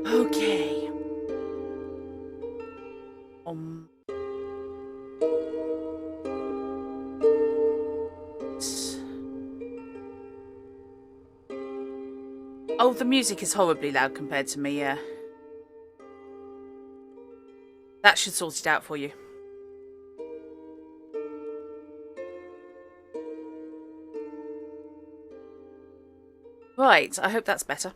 Okay. Um. Oh, the music is horribly loud compared to me, yeah. That should sort it out for you. Right, I hope that's better.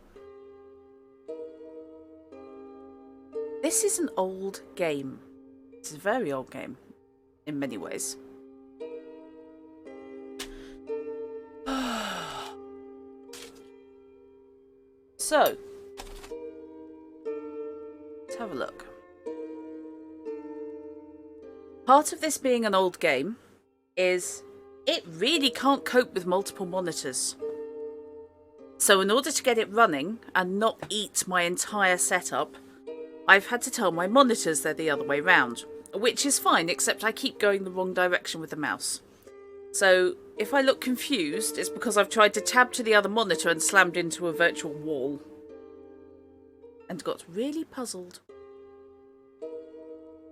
This is an old game. It's a very old game, in many ways. So, let's have a look. Part of this being an old game is it really can't cope with multiple monitors. So in order to get it running and not eat my entire setup, I've had to tell my monitors they're the other way round, which is fine, except I keep going the wrong direction with the mouse. So if I look confused, it's because I've tried to tab to the other monitor and slammed into a virtual wall. And got really puzzled.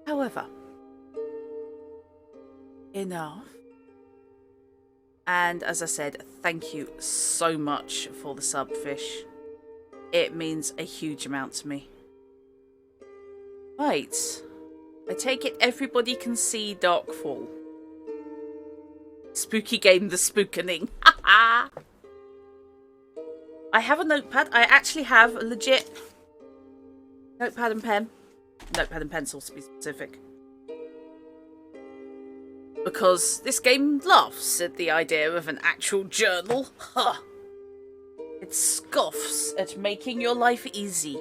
However, enough. And as I said, thank you so much for the sub, Fish. It means a huge amount to me. Right. I take it everybody can see Darkfall. Spooky game, the spookening. I have a notepad. I actually have a legit notepad and pen. Notepad and pencil, to be specific. Because this game laughs at the idea of an actual journal. Huh. It scoffs at making your life easy.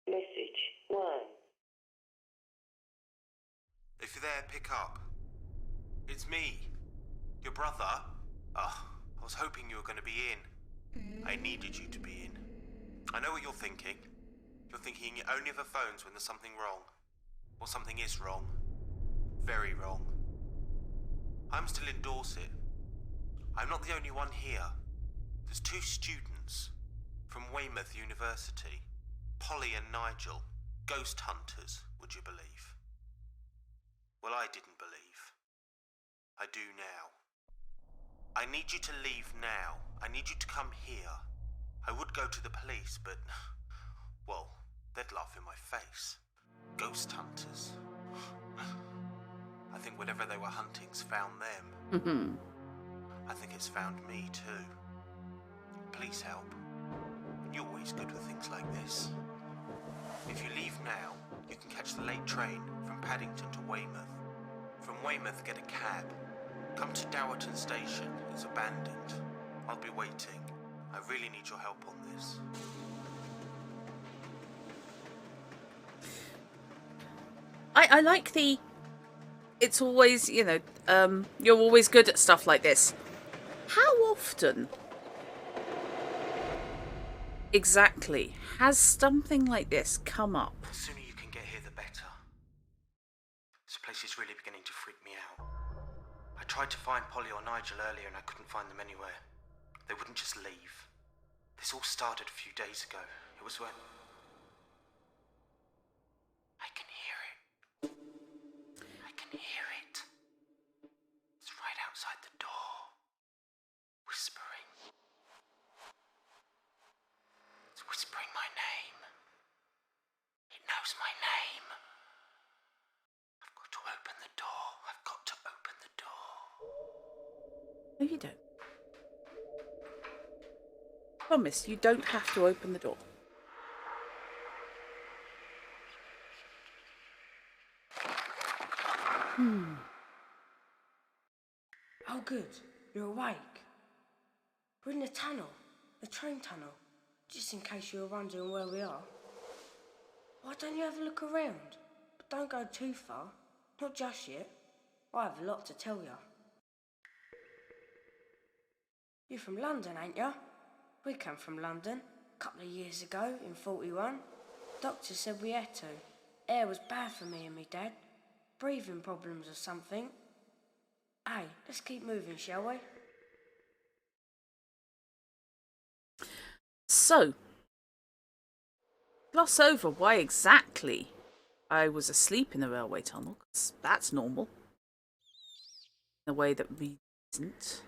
Message 1. If you're there, pick up. It's me, your brother. I was hoping you were going to be in. I needed you to be in. I know what you're thinking. You're thinking you only have phones when there's something wrong. Or something is wrong. Very wrong. I'm still in Dorset. I'm not the only one here. There's 2 students from Weymouth University. Polly and Nigel. Ghost hunters, would you believe? Well, I didn't believe. I do now. I need you to leave now. I need you to come here. I would go to the police, but... well, they'd laugh in my face. Ghost hunters. I think whatever they were hunting's found them. I think it's found me too. Please help. You're always good with things like this. If you leave now, you can catch the late train from Paddington to Weymouth. From Weymouth, get a cab. Come to Dowerton Station. It's abandoned. I'll be waiting. I really need your help on this. I like the... It's always, you know, you're always good at stuff like this. How often exactly has something like this come up? The sooner you can get here, the better. This place is really beginning to freak me out. I tried to find Polly or Nigel earlier and I couldn't find them anywhere. They wouldn't just leave. This all started a few days ago. It was when... I can hear it. I can hear it. It's right outside the door. Whispering. It's whispering my name. It knows my name. I've got to open the door. I've got to open the door. No, you don't. Promise, you don't have to open the door. Oh, good. You're awake. We're in the tunnel. The train tunnel. Just in case you were wondering where we are. Why don't you have a look around? But don't go too far. Not just yet. I have a lot to tell you. You're from London, ain't you? We came from London a couple of years ago in 41. Doctor said we had to. Air was bad for me and me dad. Breathing problems or something. Hey, let's keep moving, shall we? So, gloss over why exactly I was asleep in the railway tunnel, 'cause that's normal. In a way that we isn't.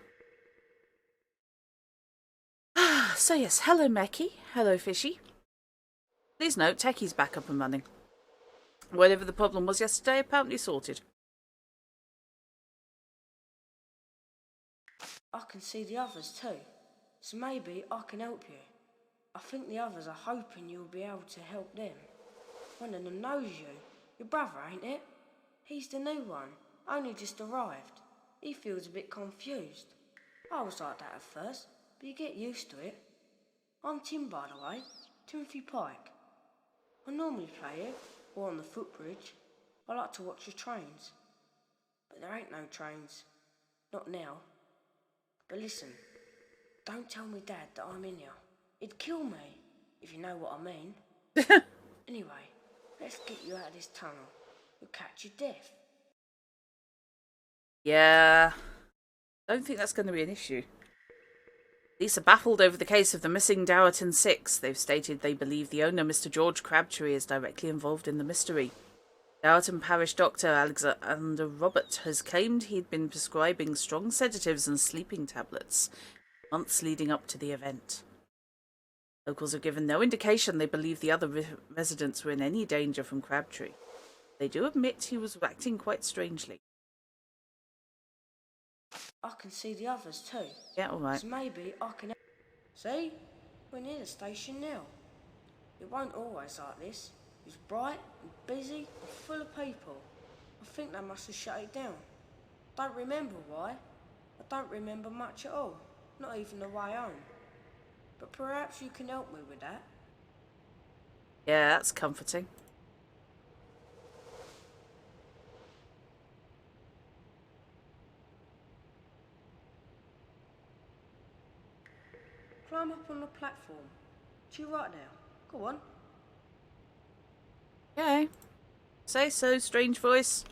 So yes, hello Meki, hello Fishy. Please note, Techie's back up and running. Whatever the problem was yesterday, apparently sorted. I can see the others too, so maybe I can help you. I think the others are hoping you'll be able to help them. One of them knows you. Your brother, ain't it? He's the new one, only just arrived. He feels a bit confused. I was like that at first, but you get used to it. I'm Tim, by the way, Timothy Pike. I normally play here, or on the footbridge. I like to watch the trains. But there ain't no trains. Not now. But listen, don't tell me Dad that I'm in here. He'd kill me, if you know what I mean. Anyway, let's get you out of this tunnel. You'll catch your death. Yeah, don't think that's going to be an issue. Police are baffled over the case of the missing Dowerton 6. They've stated they believe the owner, Mr. George Crabtree, is directly involved in the mystery. Dowerton Parish Doctor Alexander Robert has claimed he'd been prescribing strong sedatives and sleeping tablets months leading up to the event. Locals have given no indication they believe the other residents were in any danger from Crabtree. They do admit he was acting quite strangely. I can see the others too. Yeah, alright. So maybe I can... See? We're near the station now. It won't always like this. It's bright and busy and full of people. I think they must have shut it down. Don't remember why. I don't remember much at all. Not even the way home. But perhaps you can help me with that. Yeah, that's comforting. Climb up on the platform. To your right now. Go on. Okay. Say so, strange voice.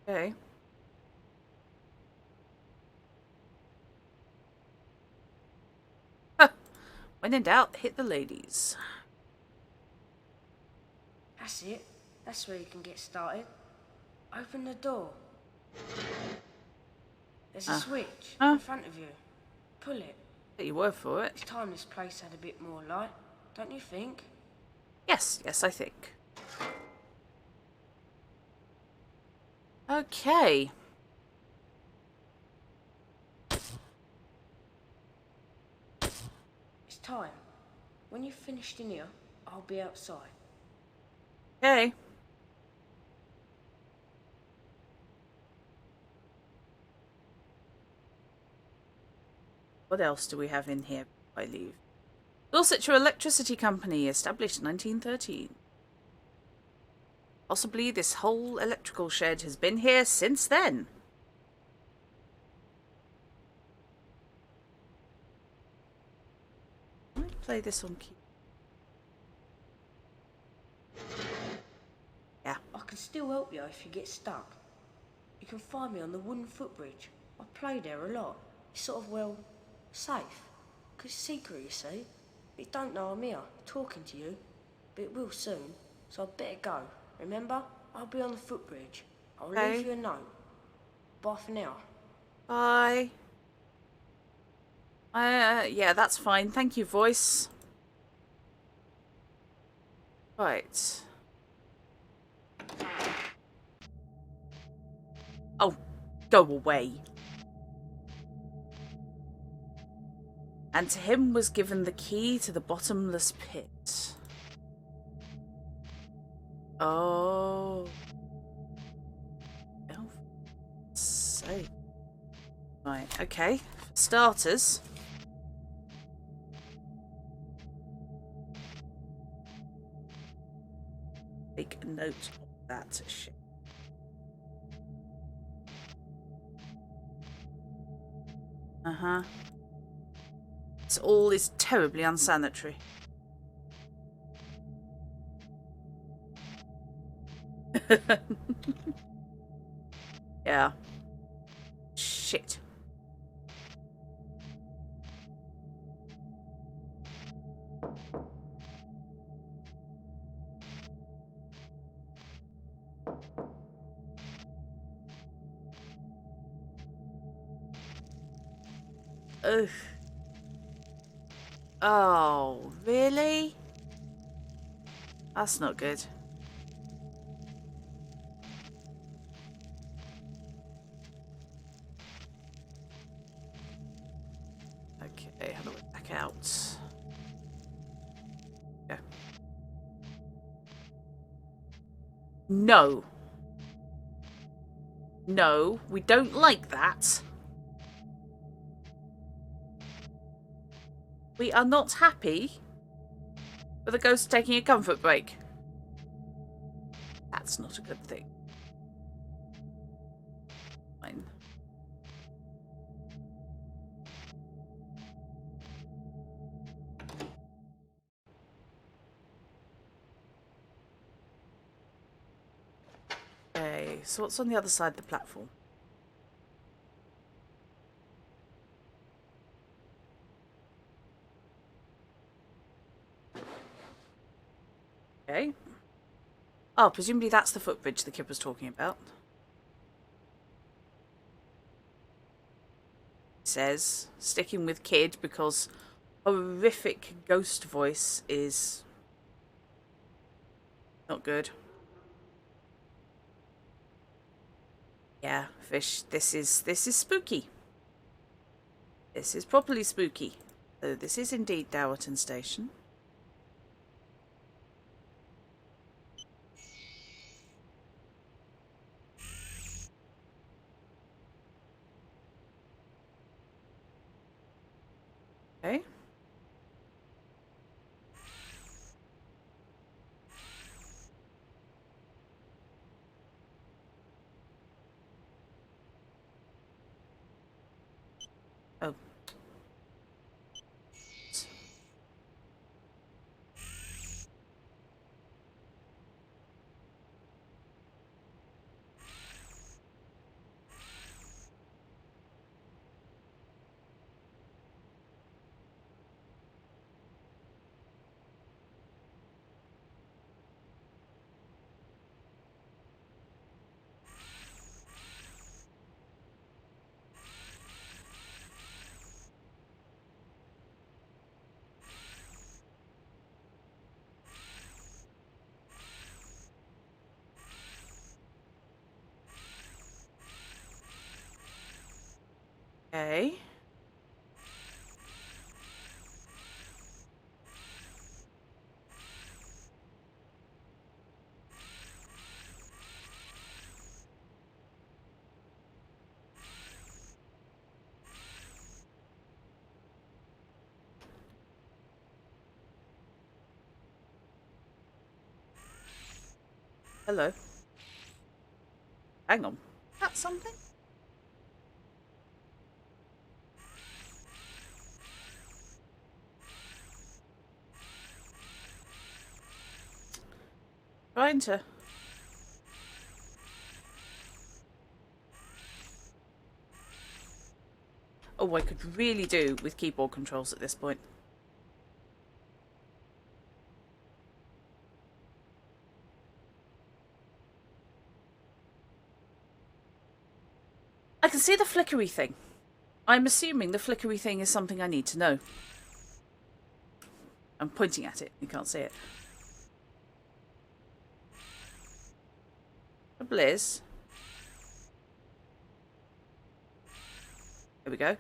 Okay. Huh. When in doubt, hit the ladies. That's it. That's where you can get started. Open the door. There's a switch in front of you. Pull it. Take your word for it. It's time this place had a bit more light, don't you think? Yes, I think. Okay. It's time. When you've finished in here, I'll be outside. Okay. What else do we have in here before I leave? Dorsetshire Electricity Company, established 1913. Possibly this whole electrical shed has been here since then. Let me play this on key. Yeah. I can still help you if you get stuck. You can find me on the wooden footbridge. I play there a lot. It's sort of, well, safe. 'Cause it's secret, you see. It don't know I'm here, talking to you. But it will soon, so I'd better go. Remember? I'll be on the footbridge. I'll leave you a note. Bye for now. Bye. Yeah, that's fine. Thank you, voice. Right. Oh, go away. And to him was given the key to the bottomless pit. Oh. Oh, for sake. Right, okay. For starters. Make a note of that shit. Uh-huh. This all is terribly unsanitary. Yeah. Shit. Ugh. Oh, really? That's not good. Okay, how do we back out? Yeah. No. No, we don't like that. We are not happy with a ghost taking a comfort break. That's not a good thing. Fine. Okay, so what's on the other side of the platform? Okay. Oh, presumably that's the footbridge the kid was talking about. It says, sticking with kid because horrific ghost voice is not good. Yeah, fish, this is spooky. This is properly spooky. So this is indeed Dowerton Station. Okay. Oh. Okay. Hello. Hang on. That's something? Trying to. Oh, I could really do with keyboard controls at this point. I can see the flickery thing. I'm assuming the flickery thing is something I need to know. I'm pointing at it. You can't see it. Trouble is... Here we go.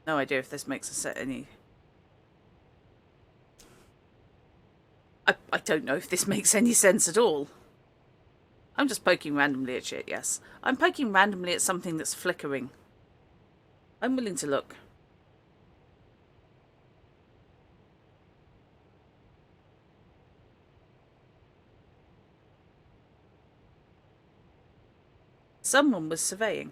No idea if this makes a set any... I don't know if this makes any sense at all. I'm just poking randomly at shit, yes. I'm poking randomly at something that's flickering. I'm willing to look. Someone was surveying.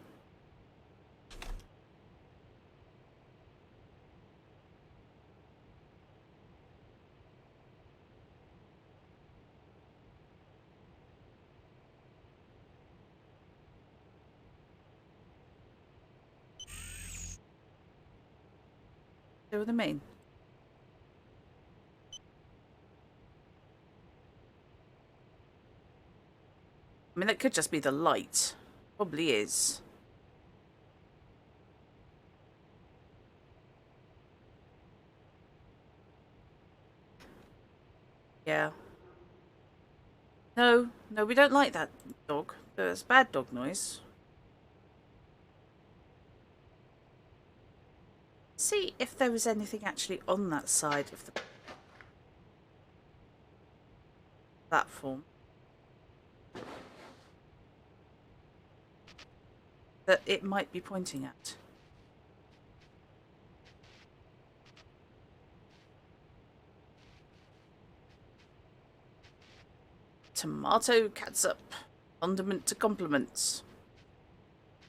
See what I mean? I mean, that could just be the light. Probably is. Yeah. No, no, we don't like that dog. There's bad dog noise. See if there was anything actually on that side of the platform that it might be pointing at. Tomato catsup. Condiment to compliments.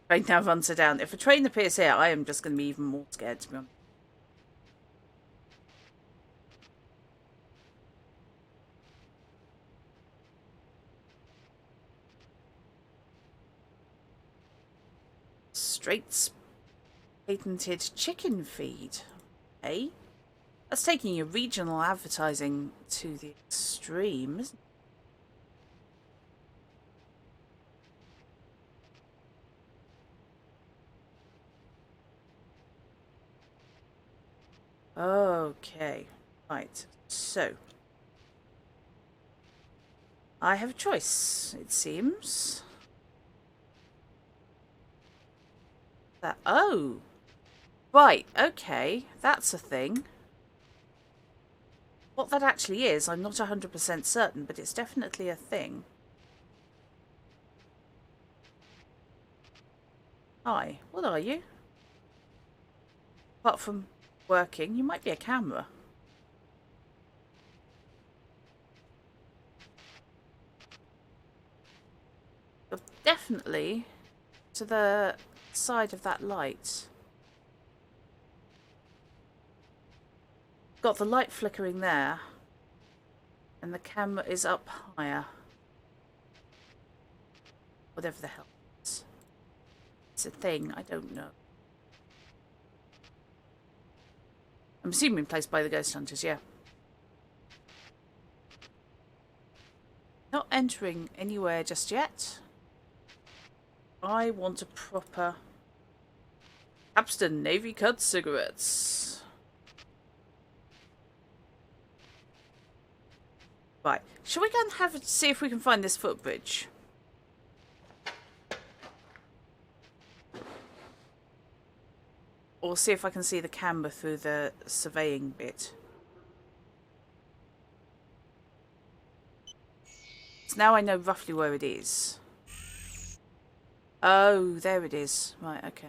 Train now runs her down. If a train appears here, I am just going to be even more scared, to be honest. Straight's patented chicken feed. Eh? That's taking your regional advertising to the extreme, isn't it? Okay, right, so I have a choice, it seems. That, oh, right, okay, that's a thing. What that actually is, I'm not 100% certain, but it's definitely a thing. Hi, what are you? Apart from working, you might be a camera. You're definitely to the side of that light. Got the light flickering there, and the camera is up higher. Whatever the hell it is. It's a thing, I don't know. I'm assuming placed by the ghost hunters, yeah. Not entering anywhere just yet. I want a proper Capstan Navy cut cigarettes. Right, shall we go and see if we can find this footbridge? Or see if I can see the camera through the surveying bit. So now I know roughly where it is. Oh, there it is. Right, okay.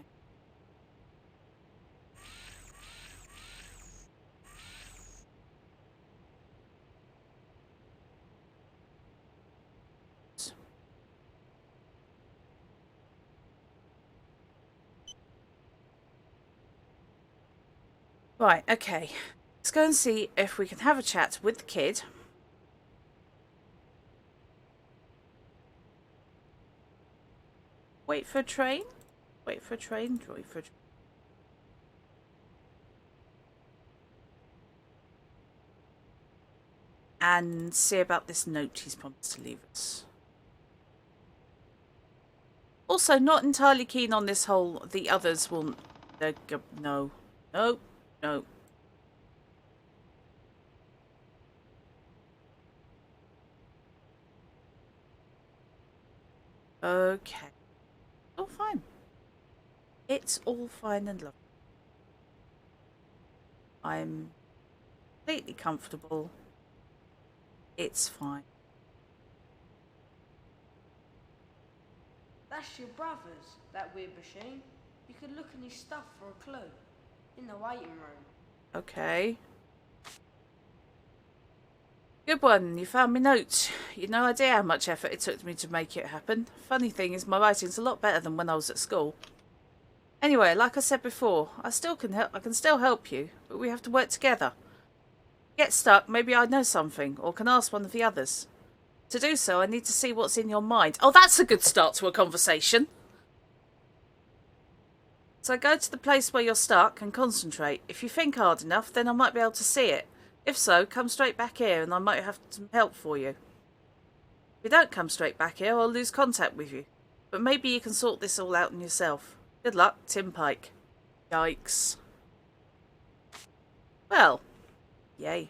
Right, okay. Let's go and see if we can have a chat with the kid. Wait for a train. Wait for a train. Wait for a train. And see about this note he's promised to leave us. Also, not entirely keen on this whole the others will... No. No. No. Okay. All fine. It's all fine and lovely. I'm completely comfortable. It's fine. That's your brother's, that weird machine. You could look in his stuff for a clue. In the waiting room. Okay. Good one. You found me note. You'd no idea how much effort it took me to make it happen. Funny thing is, my writing's a lot better than when I was at school. Anyway, like I said before, I can still help you, but we have to work together. Get stuck, maybe I know something, or can ask one of the others. To do so, I need to see what's in your mind. Oh, that's a good start to a conversation. So go to the place where you're stuck and concentrate. If you think hard enough, then I might be able to see it. If so, come straight back here and I might have some help for you. If you don't come straight back here, I'll lose contact with you. But maybe you can sort this all out on yourself. Good luck, Tim Pike. Yikes. Well, yay.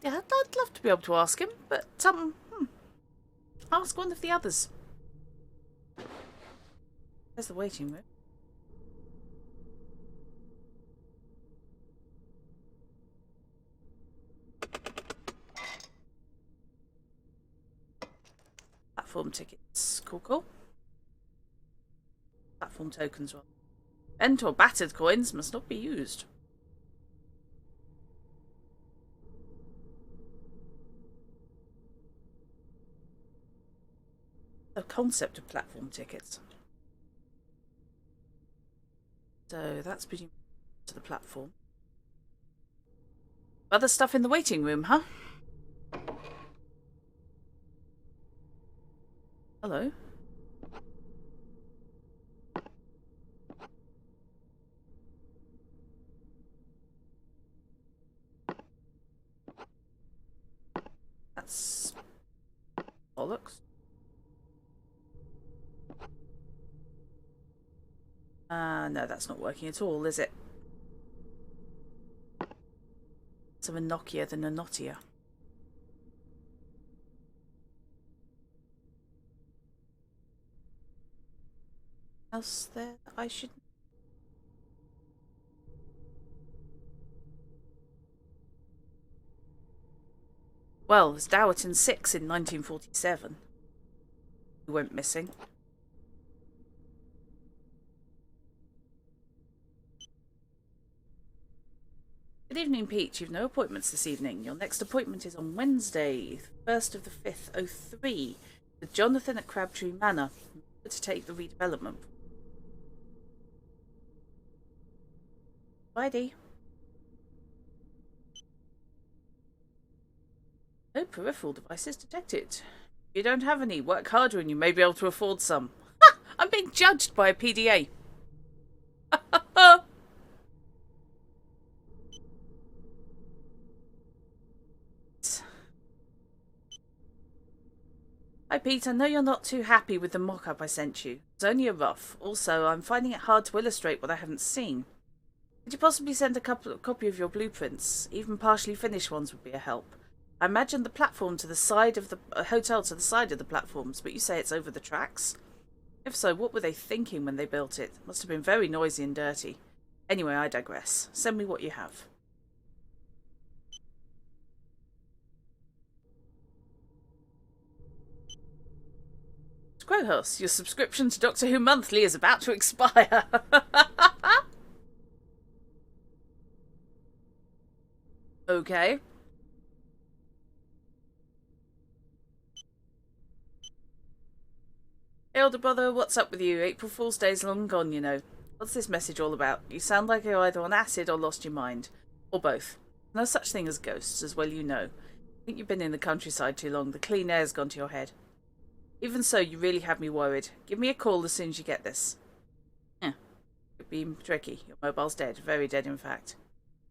Yeah, I'd love to be able to ask him, but, ask one of the others. There's the waiting room. Platform tickets. Cool. Platform tokens. Bent or battered coins must not be used. The concept of platform tickets. So that's pretty to the platform. Other stuff in the waiting room, huh? Hello. That's bollocks. No, that's not working at all, is it? It's a Nokia than a Notia. Else there that I should... Well, there's Dowerton 6 in 1947. Who went missing. Good evening, Peach. You've no appointments this evening. Your next appointment is on Wednesday, 1st of the 5th, 03, with Jonathan at Crabtree Manor. Remember to take the redevelopment. Bye-dee. No peripheral devices detected. If you don't have any, work harder and you may be able to afford some. Ha! I'm being judged by a PDA. Hi Pete, I know you're not too happy with the mock-up I sent you. It's only a rough. Also, I'm finding it hard to illustrate what I haven't seen. Could you possibly send a copy of your blueprints? Even partially finished ones would be a help. I imagine the platform to the side of the hotel to the side of the platforms, but you say it's over the tracks? If so, what were they thinking when they built it? Must have been very noisy and dirty. Anyway, I digress. Send me what you have. Crowhouse, your subscription to Doctor Who Monthly is about to expire. Okay. Hey, older brother, what's up with you? April Fool's Day's long gone, you know. What's this message all about? You sound like you're either on acid or lost your mind. Or both. No such thing as ghosts, as well you know. I think you've been in the countryside too long. The clean air's gone to your head. Even so, you really have me worried. Give me a call as soon as you get this. Could be tricky. Your mobile's dead. Very dead, in fact.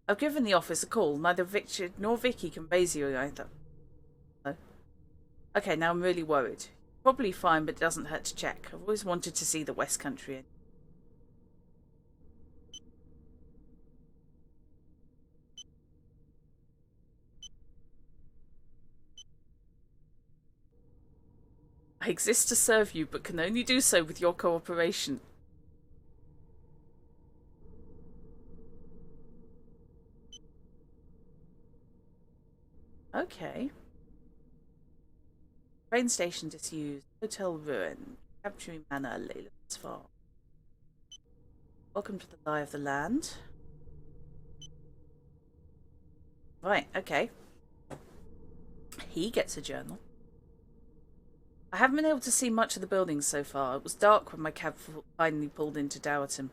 I've given the office a call. Neither Victor nor Vicky can base you either. No. Okay, now I'm really worried. Probably fine, but it doesn't hurt to check. I've always wanted to see the West Country. I exist to serve you, but can only do so with your cooperation. Okay. Train station disused. Hotel ruined. Crabtree Manor, Leyland's Farm. Welcome to the lie of the land. Right, okay. He gets a journal. I haven't been able to see much of the buildings so far. It was dark when my cab finally pulled into Dowerton.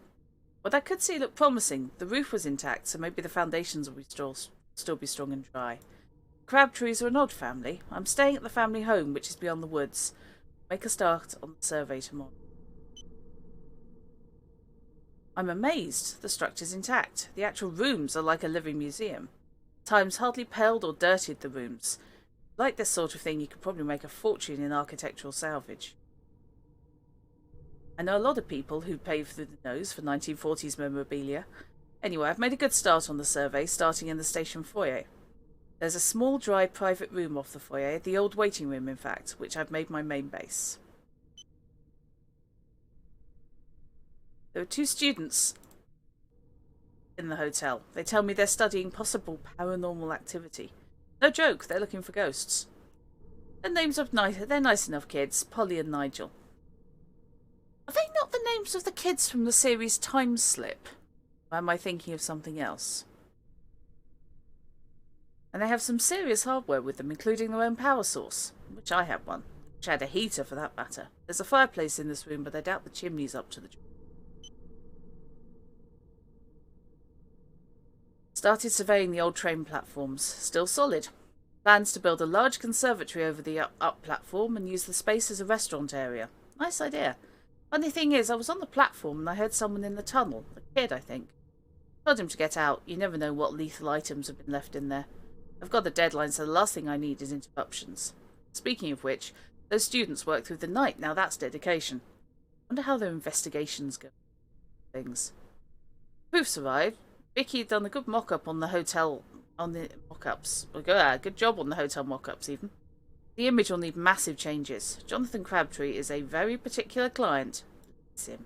What I could see looked promising. The roof was intact, so maybe the foundations will be still be strong and dry. Crabtrees are an odd family. I'm staying at the family home, which is beyond the woods. Make a start on the survey tomorrow. I'm amazed. The structure's intact. The actual rooms are like a living museum. Time's hardly paled or dirtied the rooms. Like this sort of thing, you could probably make a fortune in architectural salvage. I know a lot of people who pave through the nose for 1940s memorabilia. Anyway, I've made a good start on the survey, starting in the station foyer. There's a small, dry, private room off the foyer, the old waiting room, in fact, which I've made my main base. There are 2 students in the hotel. They tell me they're studying possible paranormal activity. No joke, they're looking for ghosts. Their names are nice. They're nice enough kids, Polly and Nigel. Are they not the names of the kids from the series Time Slip? Or am I thinking of something else? And they have some serious hardware with them, including their own power source, which I had one. Which had a heater, for that matter. There's a fireplace in this room, but I doubt the chimney's up to the job. Started surveying the old train platforms. Still solid. Plans to build a large conservatory over the up platform and use the space as a restaurant area. Nice idea. Funny thing is, I was on the platform and I heard someone in the tunnel. A kid, I think. Told him to get out. You never know what lethal items have been left in there. I've got a deadline, so the last thing I need is interruptions. Speaking of which, those students work through the night. Now that's dedication. Wonder how their investigations go. Things. Proofs arrived. Vicky had done a good mock-up on the hotel, on the mock-ups. Good job on the hotel mock-ups, even. The image will need massive changes. Jonathan Crabtree is a very particular client. It's him.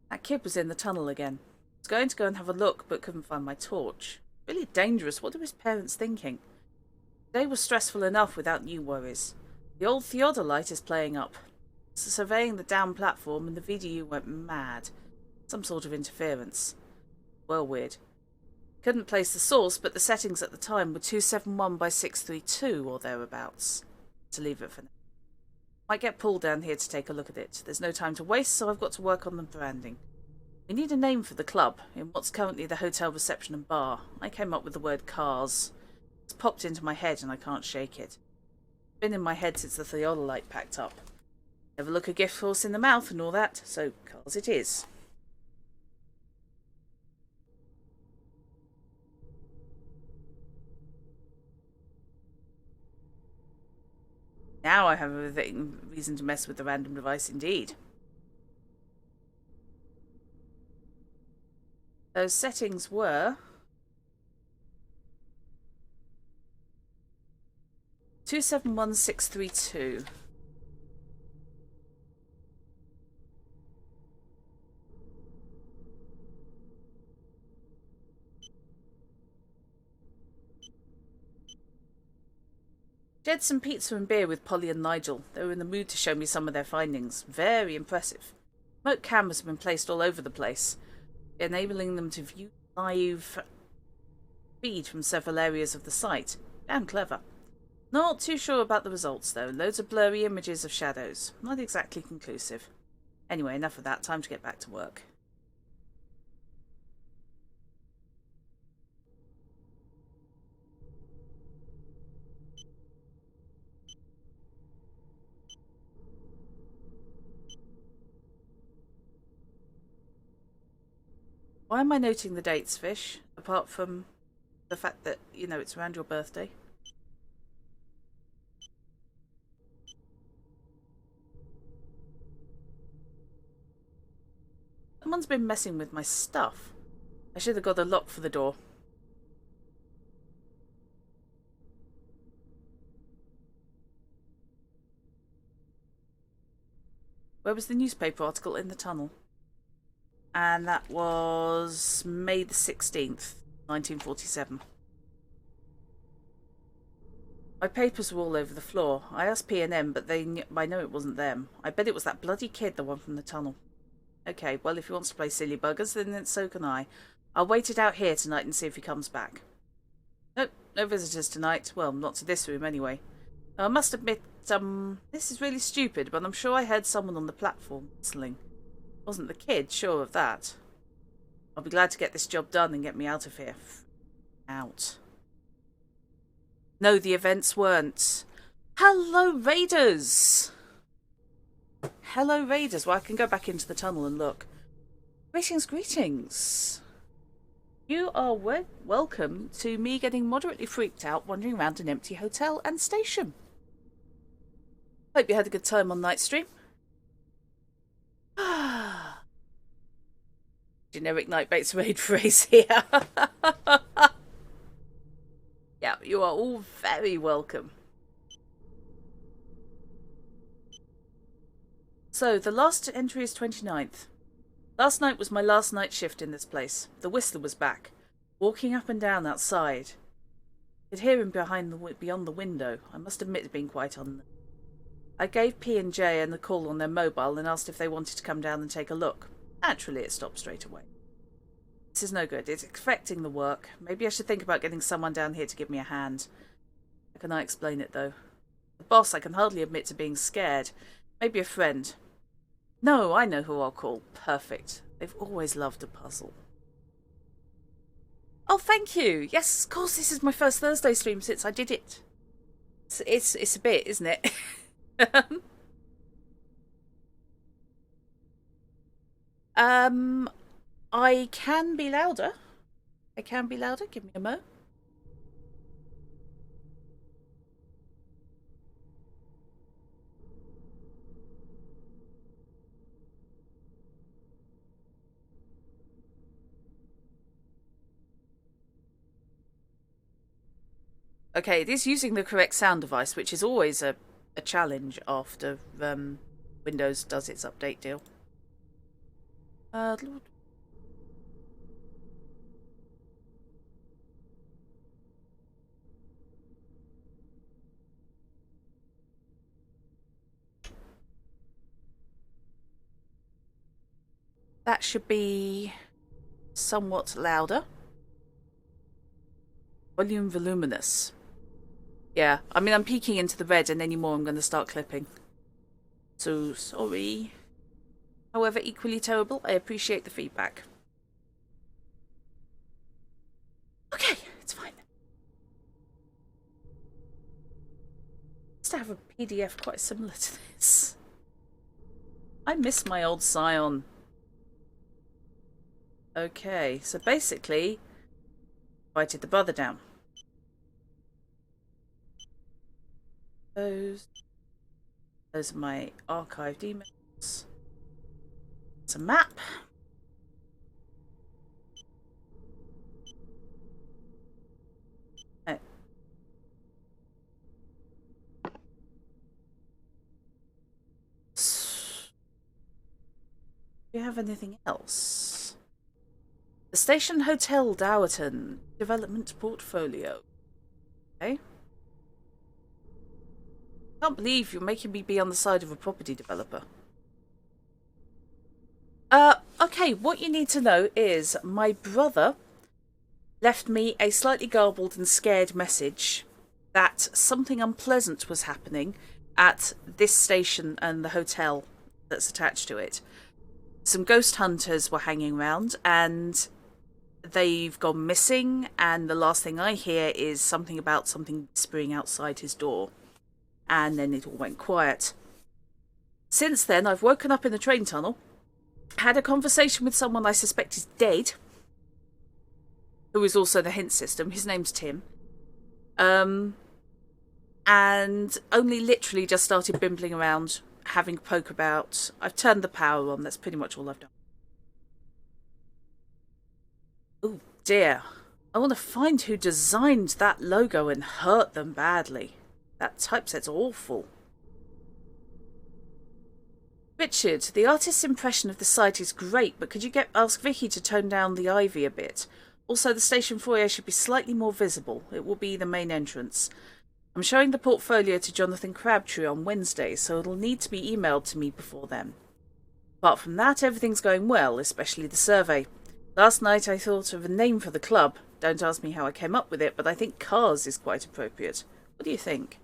That kid was in the tunnel again. I was going to go and have a look, but couldn't find my torch. Really dangerous. What are his parents thinking? The day was stressful enough without new worries. The old theodolite is playing up. Surveying the down platform, and the VDU went mad. Some sort of interference. Well, weird. Couldn't place the source, but the settings at the time were 271 by 632 or thereabouts. To leave it for now. Might get Paul down here to take a look at it. There's no time to waste, so I've got to work on the branding. We need a name for the club, in what's currently the hotel reception and bar. I came up with the word Cars. It's popped into my head and I can't shake it. It's been in my head since the theodolite packed up. Never look a gift horse in the mouth and all that, so Cars it is. Now I have a reason to mess with the random device indeed. Those settings were 271632. Shared some pizza and beer with Polly and Nigel. They were in the mood to show me some of their findings. Very impressive. Remote cameras have been placed all over the place, enabling them to view live feed from several areas of the site. Damn clever. Not too sure about the results, though. Loads of blurry images of shadows. Not exactly conclusive. Anyway, enough of that. Time to get back to work. Why am I noting the dates, Fish? Apart from the fact that, you know, it's around your birthday. Someone's been messing with my stuff. I should have got a lock for the door. Where was the newspaper article? In the tunnel. And that was May the 16th, 1947. My papers were all over the floor. I asked P&M, but I know it wasn't them. I bet it was that bloody kid, the one from the tunnel. Okay, well, if he wants to play silly buggers, then so can I. I'll wait it out here tonight and see if he comes back. Nope, no visitors tonight. Well, not to this room, anyway. I must admit, this is really stupid, but I'm sure I heard someone on the platform whistling. Wasn't the kid, sure of that. I'll be glad to get this job done and get me out of here. out. No, the events weren't. Hello, Raiders! Hello, Raiders. Well, I can go back into the tunnel and look. Greetings, greetings. You are welcome to me getting moderately freaked out wandering around an empty hotel and station. Hope you had a good time on night stream. Generic Nightbaits raid phrase here. Yeah, you are all very welcome. So, the last entry is 29th. Last night was my last night shift in this place. The Whistler was back, walking up and down outside. I could hear him beyond the window. I must admit to being quite on. I gave P and J a call on their mobile and asked if they wanted to come down and take a look. Naturally, it stopped straight away. This is no good. It's affecting the work. Maybe I should think about getting someone down here to give me a hand. How can I explain it, though? The boss, I can hardly admit to being scared. Maybe a friend. No, I know who I'll call. Perfect. They've always loved a puzzle. Oh, thank you. Yes, of course, this is my first Thursday stream since I did it. It's a bit, isn't it? I can be louder. Give me a mo. Okay, it is using the correct sound device, which is always a challenge after Windows does its update deal. That should be somewhat louder. Volume voluminous. Yeah, I mean, I'm peeking into the red, and any more I'm going to start clipping. So, sorry. However, equally terrible, I appreciate the feedback. Okay, it's fine. I have a PDF quite similar to this. I miss my old Scion. Okay, so basically, invited the brother down. Those are my archived emails. It's a map. Oh. Do you have anything else? The Station Hotel, Dowerton. Development portfolio. Okay. Can't believe you're making me be on the side of a property developer. Okay, what you need to know is my brother left me a slightly garbled and scared message that something unpleasant was happening at this station and the hotel that's attached to it. Some ghost hunters were hanging around and they've gone missing, and the last thing I hear is something about something whispering outside his door. And then it all went quiet. Since then, I've woken up in the train tunnel, had a conversation with someone I suspect is dead, who is also the hint system. His name's Tim. And only literally just started bimbling around, having a poke about. I've turned the power on. That's pretty much all I've done. Oh dear. I want to find who designed that logo and hurt them badly. That typeset's awful. Richard, the artist's impression of the site is great, but could you ask Vicky to tone down the ivy a bit? Also, the station foyer should be slightly more visible. It will be the main entrance. I'm showing the portfolio to Jonathan Crabtree on Wednesday, so it'll need to be emailed to me before then. Apart from that, everything's going well, especially the survey. Last night I thought of a name for the club. Don't ask me how I came up with it, but I think Cars is quite appropriate. What do you think?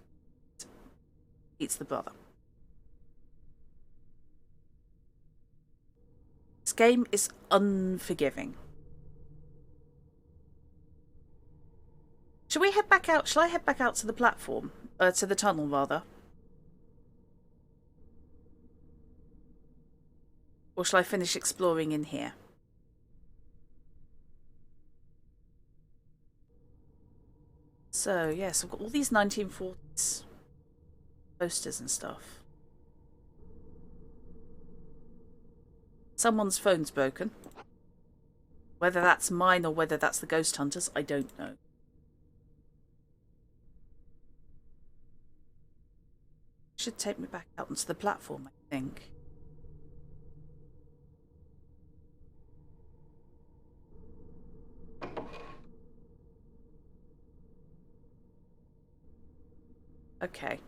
It's the brother. This game is unforgiving. Shall we head back out? Shall I head back out to the platform? To the tunnel, rather. Or shall I finish exploring in here? So, yes, I've got all these 1940s posters and stuff. Someone's phone's broken. Whether that's mine or whether that's the ghost hunters, I don't know. Should take me back out onto the platform, I think. Okay.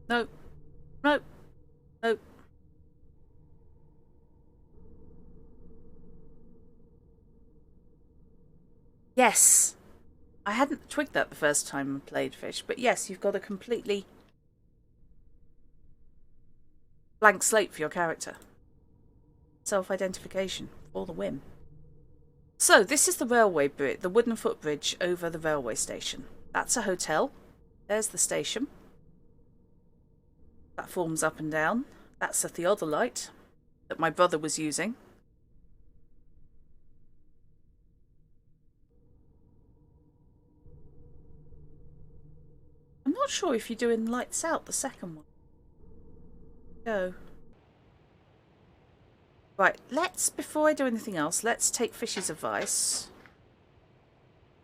No. No. No. Yes. I hadn't twigged that the first time I played Fish, but yes, you've got a completely blank slate for your character. Self-identification for the win. So, this is the railway bridge, the wooden footbridge over the railway station. That's a hotel. There's the station. Platforms up and down. That's a theodolite that my brother was using. I'm not sure if you're doing lights out, the second one. Go. Right, before I do anything else, let's take Fish's advice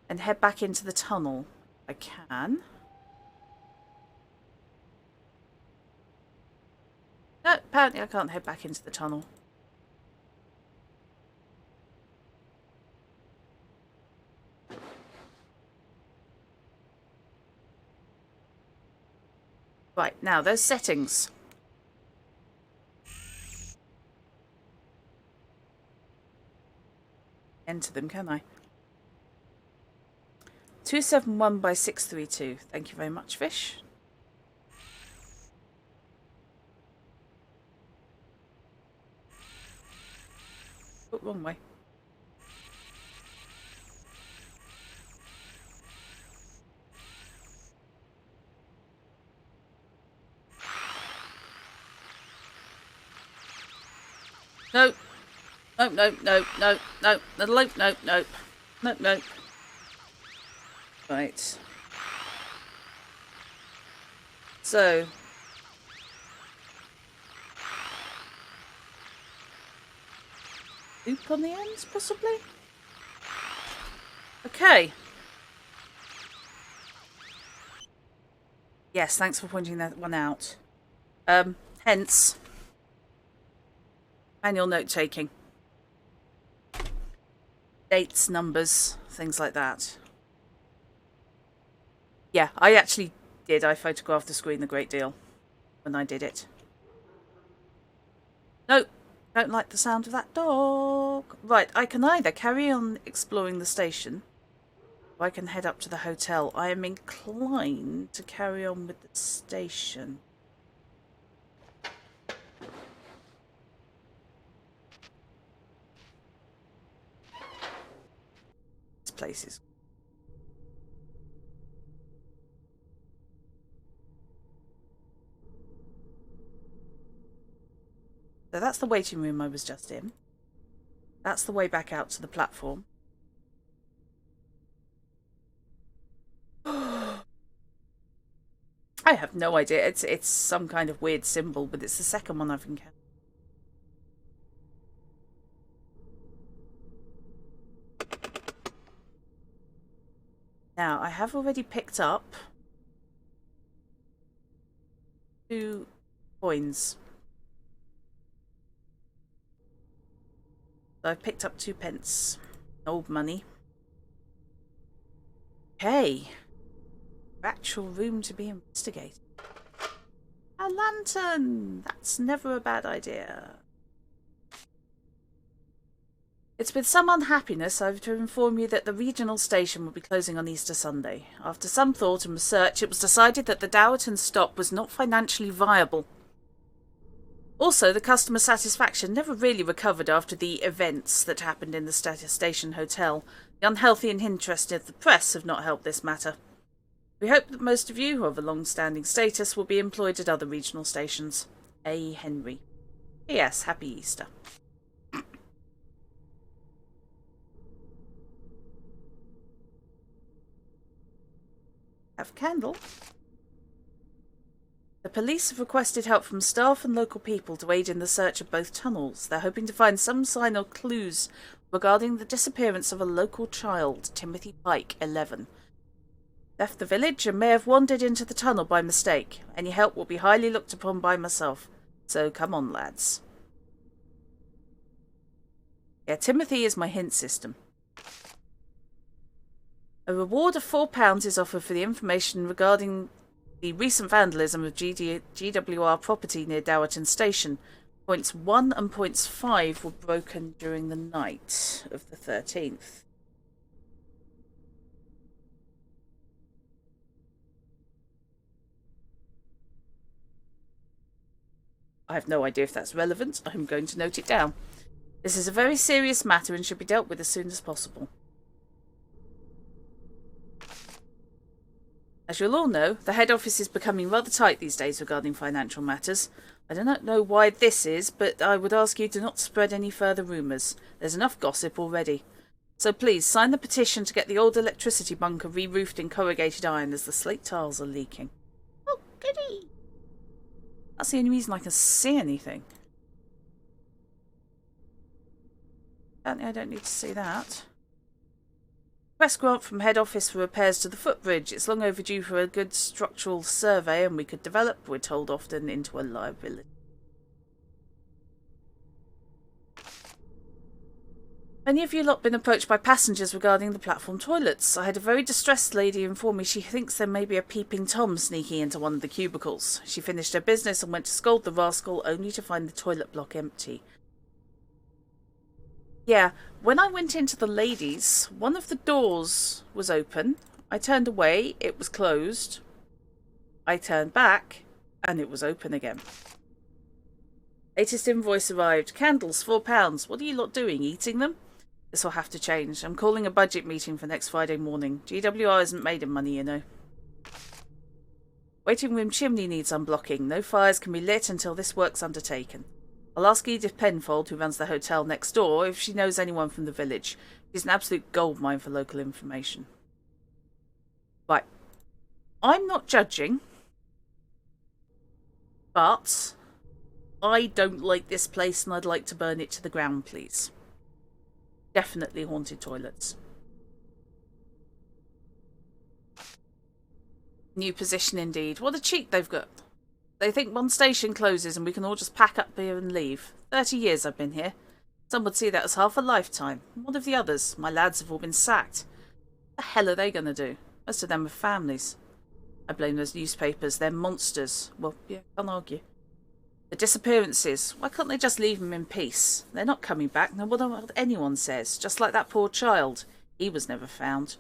and head back into the tunnel. I can. No, apparently I can't head back into the tunnel. Right, now those settings. Enter them, can I? 271 by 632. Thank you very much, Fish. Oh, wrong way. No. Nope, nope, nope, nope, nope. The loop, nope, nope. Nope, nope. Right. So. Loop on the ends, possibly? Okay. Yes, thanks for pointing that one out. Hence. Manual note-taking. Dates, numbers, things like that. Yeah, I actually did. I photographed the screen a great deal when I did it. No, don't like the sound of that dog. Right, I can either carry on exploring the station or I can head up to the hotel. I am inclined to carry on with the station. Places. So that's the waiting room I was just in. That's the way back out to the platform. I have no idea. It's some kind of weird symbol, but it's the second one I've encountered. Now, I have already picked up 2 coins. So I've picked up 2 pence. Old money. Okay. Actual room to be investigated. A lantern! That's never a bad idea. It's with some unhappiness I have to inform you that the regional station will be closing on Easter Sunday. After some thought and research, it was decided that the Dowerton stop was not financially viable. Also, the customer satisfaction never really recovered after the events that happened in the station hotel. The unhealthy and interest of the press have not helped this matter. We hope that most of you who have a long-standing status will be employed at other regional stations. A. Henry. P.S. Happy Easter. Have a candle. The police have requested help from staff and local people to aid in the search of both tunnels. They're hoping to find some sign or clues regarding the disappearance of a local child, Timothy Pike, 11. Left the village and may have wandered into the tunnel by mistake. Any help will be highly looked upon by myself. So come on, lads. Yeah, Timothy is my hint system. A reward of £4 is offered for the information regarding the recent vandalism of GWR property near Dowerton Station. Points 1 and points 5 were broken during the night of the 13th. I have no idea if that's relevant. I'm going to note it down. This is a very serious matter and should be dealt with as soon as possible. As you'll all know, the head office is becoming rather tight these days regarding financial matters. I do not know why this is, but I would ask you to not spread any further rumours. There's enough gossip already. So please, sign the petition to get the old electricity bunker re-roofed in corrugated iron as the slate tiles are leaking. Oh, goody! That's the only reason I can see anything. Apparently I don't need to see that. Request grant from head office for repairs to the footbridge. It's long overdue for a good structural survey and we could develop, we're told often, into a liability. Many of you lot been approached by passengers regarding the platform toilets. I had a very distressed lady inform me she thinks there may be a peeping Tom sneaking into one of the cubicles. She finished her business and went to scold the rascal only to find the toilet block empty. Yeah, when I went into the ladies, one of the doors was open. I turned away, it was closed. I turned back, and it was open again. Latest invoice arrived. Candles, £4. What are you lot doing, eating them? This will have to change. I'm calling a budget meeting for next Friday morning. GWR isn't made of money, you know. Waiting room chimney needs unblocking. No fires can be lit until this work's undertaken. I'll ask Edith Penfold, who runs the hotel next door, if she knows anyone from the village. She's an absolute goldmine for local information. Right. I'm not judging, but I don't like this place and I'd like to burn it to the ground, please. Definitely haunted toilets. New position indeed. What a cheek they've got. They think one station closes and we can all just pack up here and leave. 30 years I've been here. Some would see that as half a lifetime. What of the others? My lads have all been sacked. What the hell are they going to do? Most of them have families. I blame those newspapers. They're monsters. Well, yeah, can't argue. The disappearances. Why can't they just leave them in peace? They're not coming back, no matter what anyone says. Just like that poor child. He was never found.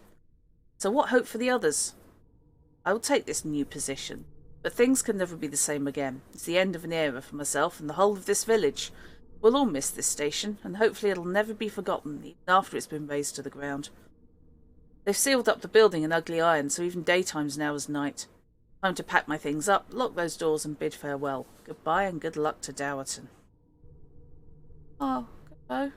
So what hope for the others? I will take this new position. But things can never be the same again. It's the end of an era for myself and the whole of this village. We'll all miss this station, and hopefully it'll never be forgotten, even after it's been razed to the ground. They've sealed up the building in ugly iron, so even daytime's now as night. Time to pack my things up, lock those doors, and bid farewell. Goodbye and good luck to Dowerton. Oh, goodbye.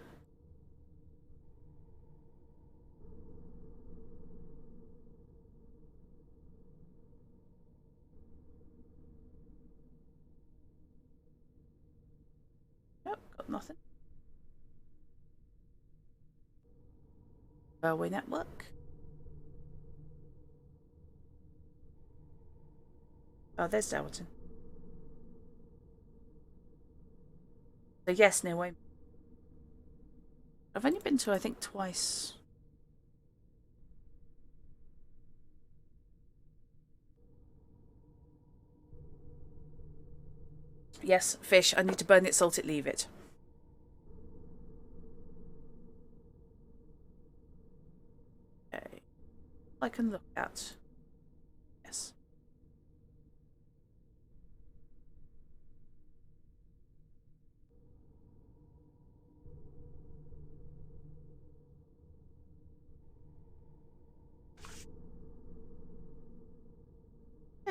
Nope, got nothing. Railway network. Oh, there's Dowerton. So yes, near Weymouth. I've only been to, I think, twice. Yes, fish. I need to burn it, salt it, leave it. Okay. I can look at. Yes.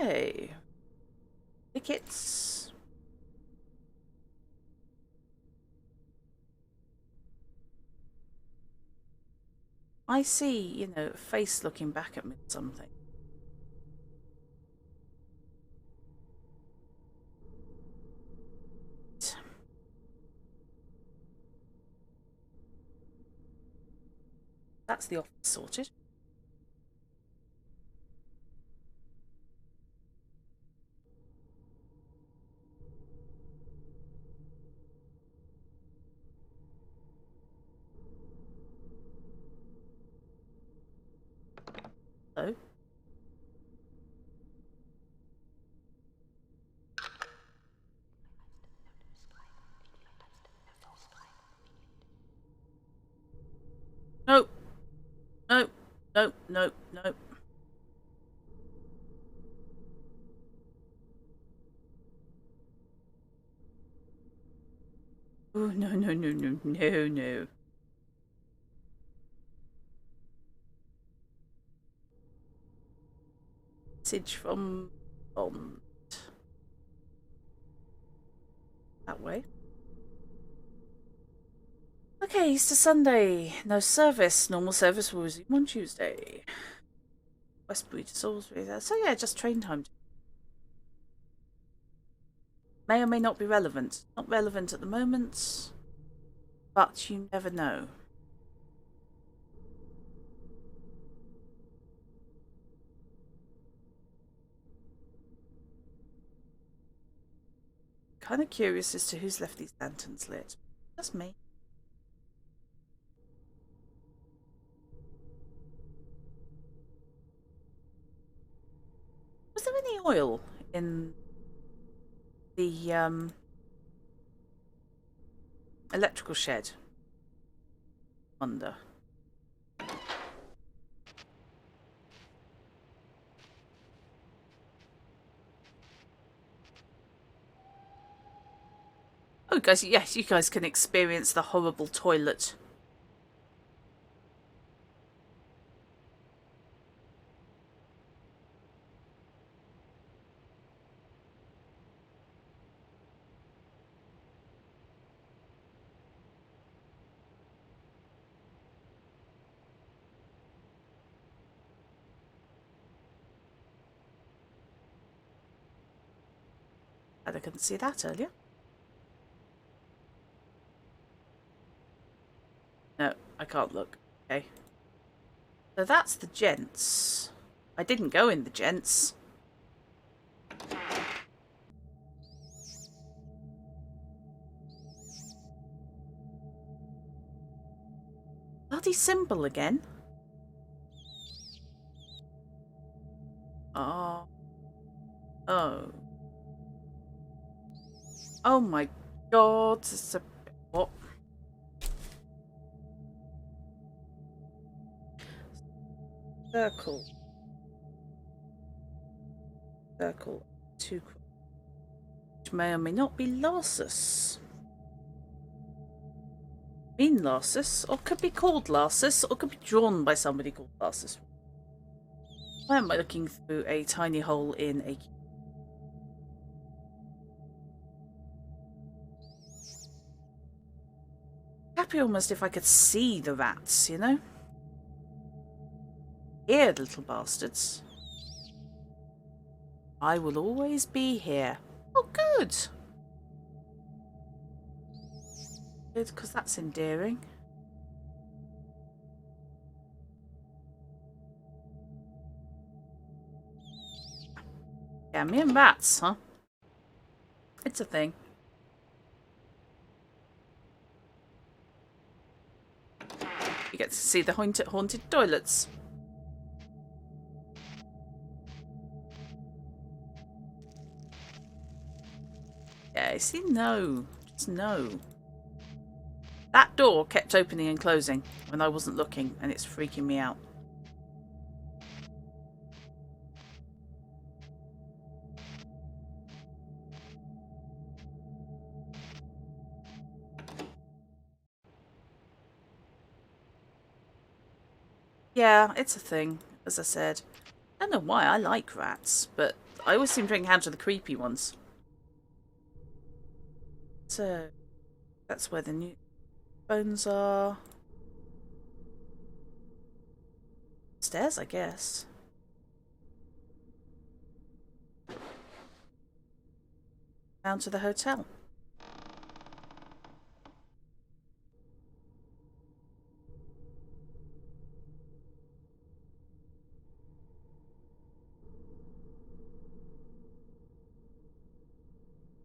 Okay. Tickets. I see, you know, a face looking back at me or something. That's the office sorted. Hello. Nope. Nope. Nope. Nope. Nope. Oh, no, no, no, no, no, no. Message from Bond. That way. Okay, Easter Sunday. No service. Normal service will resume on Tuesday. Westbury to Salisbury. So yeah, just train time. May or may not be relevant. Not relevant at the moment, but you never know. Kind of curious as to who's left these lanterns lit. That's me. Was there any oil in the electrical shed? Wonder. Oh, guys, yes, you guys can experience the horrible toilet. I couldn't see that earlier. No, I can't look. Okay. So that's the gents. I didn't go in the gents. Bloody symbol again. Oh. Oh. Oh my god. It's a... What? Circle. Circle. Two. Which may or may not be Larsus. Mean Larsus, or could be called Larsus, or could be drawn by somebody called Larsus. Why am I looking through a tiny hole in a... Happy almost if I could see the rats, you know? Here, little bastards. I will always be here. Oh, good. Good, because that's endearing. Yeah, me and rats, huh? It's a thing. You get to see the haunted toilets. Yeah, see, no. Just no. That door kept opening and closing when I wasn't looking, and it's freaking me out. Yeah, it's a thing, as I said. I don't know why, I like rats, but I always seem to encounter the creepy ones. So, that's where the new bones are. Stairs, I guess. Down to the hotel.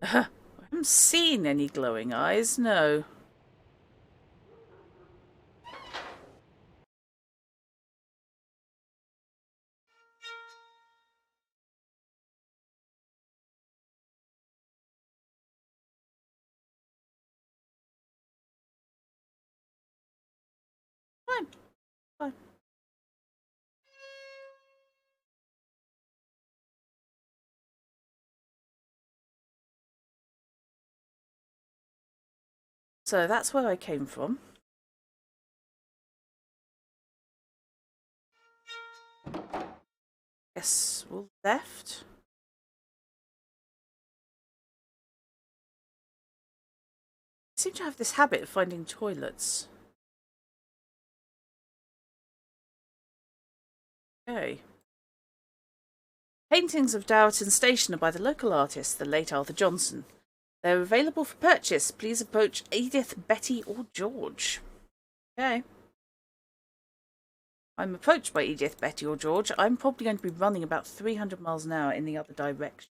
I haven't seen any glowing eyes, no. Fine, fine. So that's where I came from. Guess all left. I seem to have this habit of finding toilets. Okay. Paintings of Dowerton Station are by the local artist, the late Arthur Johnson. They're available for purchase. Please approach Edith, Betty, or George. Okay. I'm approached by Edith, Betty, or George. I'm probably going to be running about 300 miles an hour in the other direction.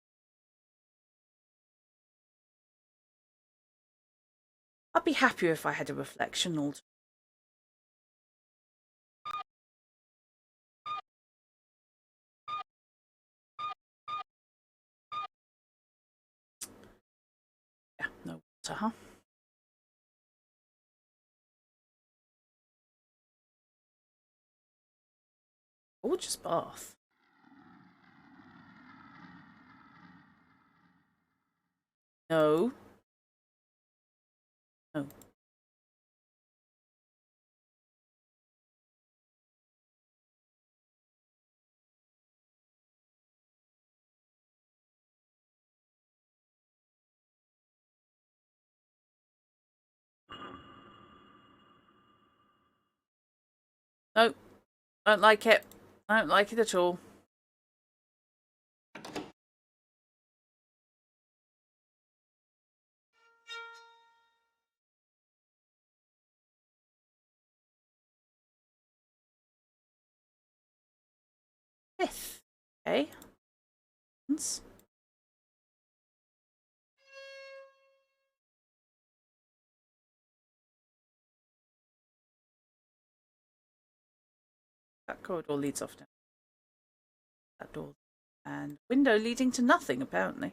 I'd be happier if I had a reflection or... Yeah, no water, huh? Gorgeous bath. No. No. No. Don't like it. I don't like it at all. Fifth. Okay. That corridor leads off down that door. And window leading to nothing, apparently.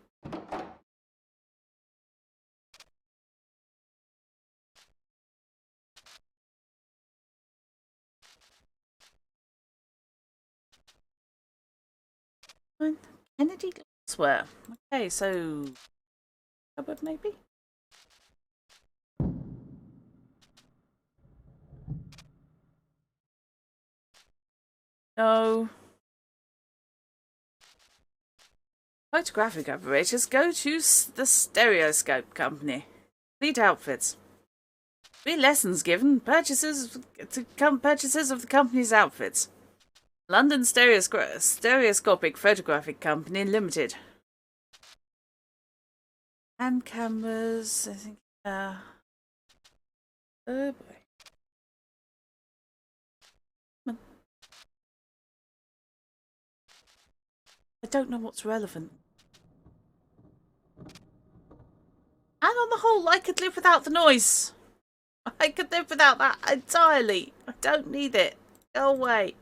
Fine. Kennedy Glassware. Okay, so... cupboard, maybe? No. Photographic operators go to the Stereoscope Company. Complete outfits. Free lessons given. Purchases of the company's outfits. London Stereoscopic Photographic Company Limited. Hand cameras, I think. Oh boy. I don't know what's relevant. And on the whole, I could live without the noise. I could live without that entirely. I don't need it. Go away.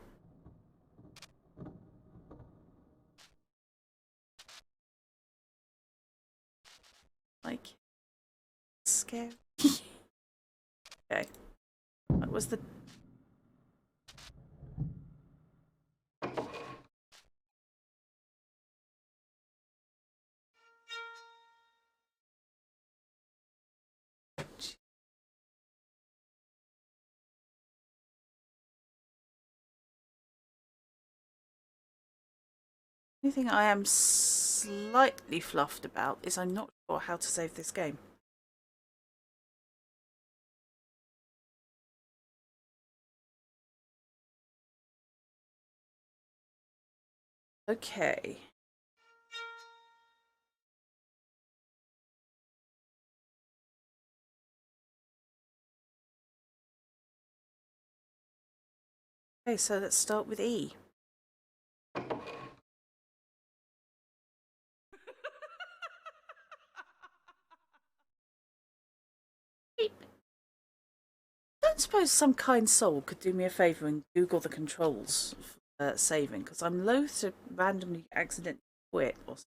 Like, scary. Okay. What was the... The only thing I am slightly fluffed about is I'm not sure how to save this game. Okay. Okay, so let's start with E. I don't suppose some kind soul could do me a favour and Google the controls for saving, because I'm loath to randomly accidentally quit or something.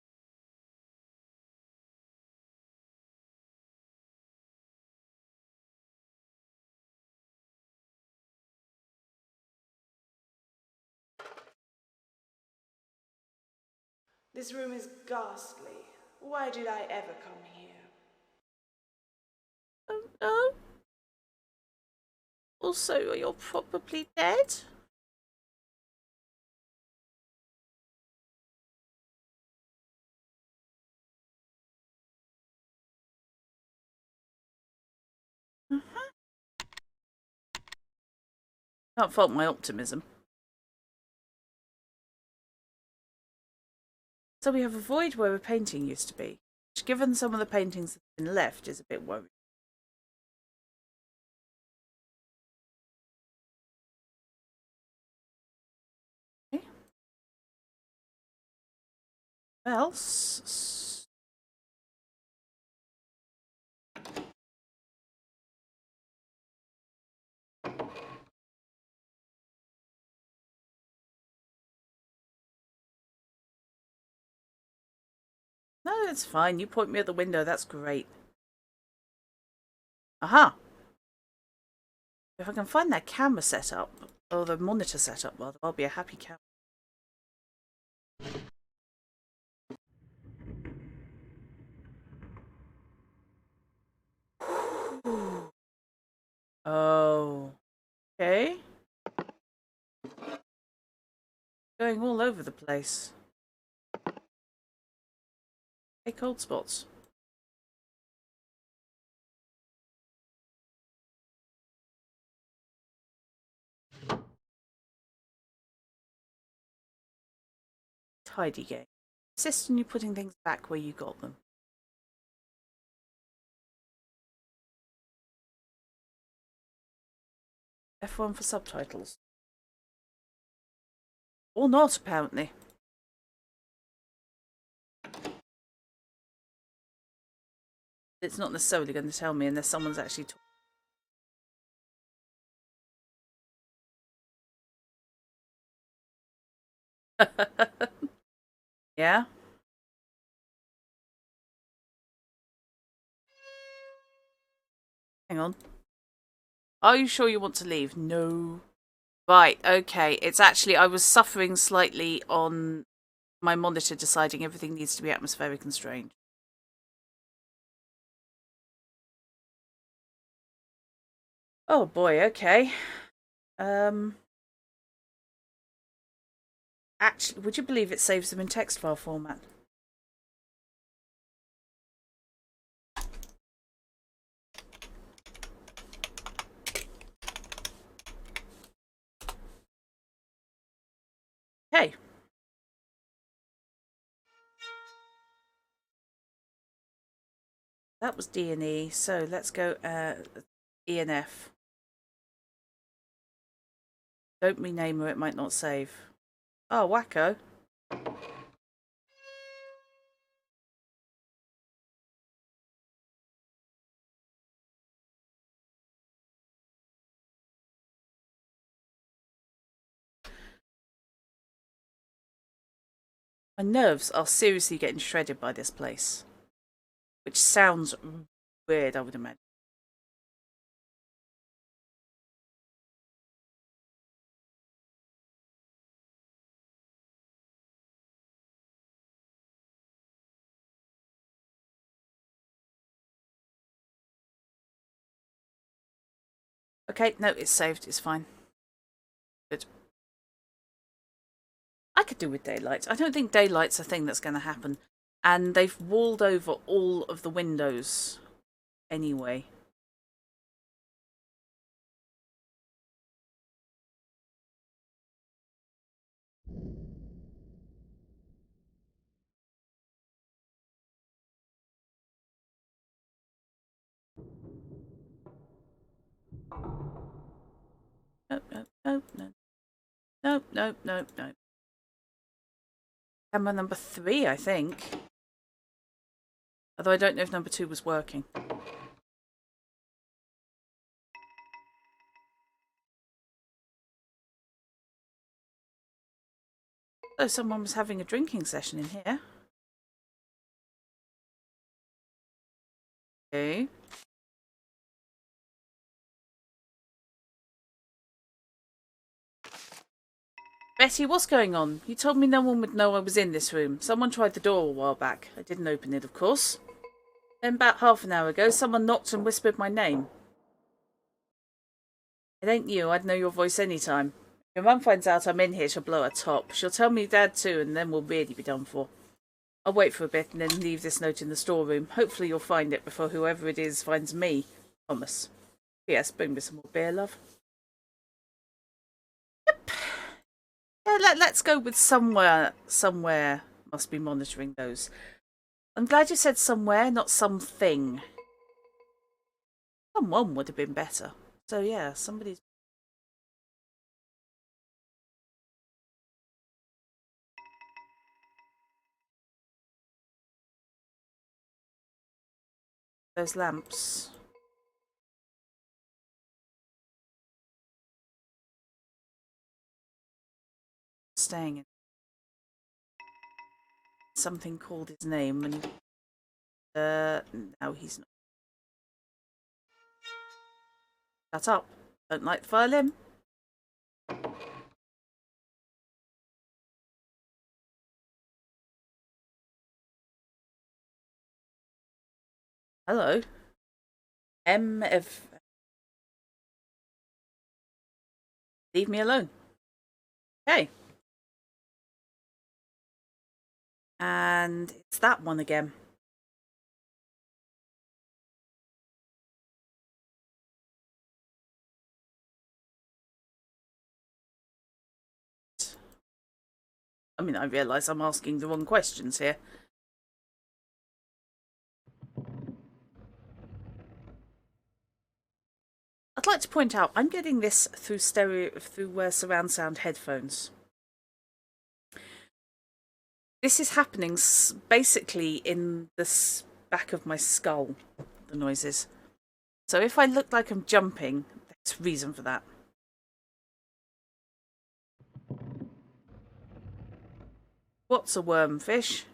This room is ghastly. Why did I ever come here? Oh no. Also, you're probably dead. Can't fault my optimism. So we have a void where a painting used to be, which, given some of the paintings that have been left, is a bit worrying. Okay. Well, no, that's fine. You point me at the window. That's great. Aha! If I can find that camera setup, or the monitor setup, rather, I'll be a happy camera. Oh. Okay. Going all over the place. Hey, cold spots. Tidy game. Insist on you putting things back where you got them. F1 for subtitles. Or not, apparently. It's not necessarily going to tell me unless someone's actually Yeah? Hang on. Are you sure you want to leave? No. Right, okay. It's actually, I was suffering slightly on my monitor deciding everything needs to be atmospheric and strange. Oh boy, okay. Actually, would you believe it saves them in text file format? Hey. That was D and E, so let's go E and F. Don't rename or it might not save. Oh, wacko. My nerves are seriously getting shredded by this place. Which sounds weird, I would imagine. Okay, no, it's saved. It's fine. Good. I could do with daylight. I don't think daylight's a thing that's going to happen. And they've walled over all of the windows anyway. Nope, nope, nope, nope. Nope, nope, nope, nope. Camera number 3, I think. Although I don't know if number 2 was working. Oh, someone was having a drinking session in here. Okay. Betty, what's going on? You told me no one would know I was in this room. Someone tried the door a while back. I didn't open it, of course. Then about half an hour ago, someone knocked and whispered my name. It ain't you. I'd know your voice any time. If your mum finds out I'm in here, she'll blow her top. She'll tell me Dad too, and then we'll really be done for. I'll wait for a bit and then leave this note in the storeroom. Hopefully you'll find it before whoever it is finds me. Thomas. P.S. Bring me some more beer, love. Yep. Yeah, let's go with somewhere. Somewhere must be monitoring those. I'm glad you said somewhere, not something. Someone would have been better. So yeah, somebody's... Those lamps. Staying in. Something called his name and he... no, he's not. Shut up. Don't like the violin. Hello. Leave me alone. Okay. And it's that one again. I mean, I realise I'm asking the wrong questions here. I'd like to point out I'm getting this through surround sound headphones. This is happening basically in the back of my skull, the noises. So if I look like I'm jumping, there's a reason for that. What's a wormfish?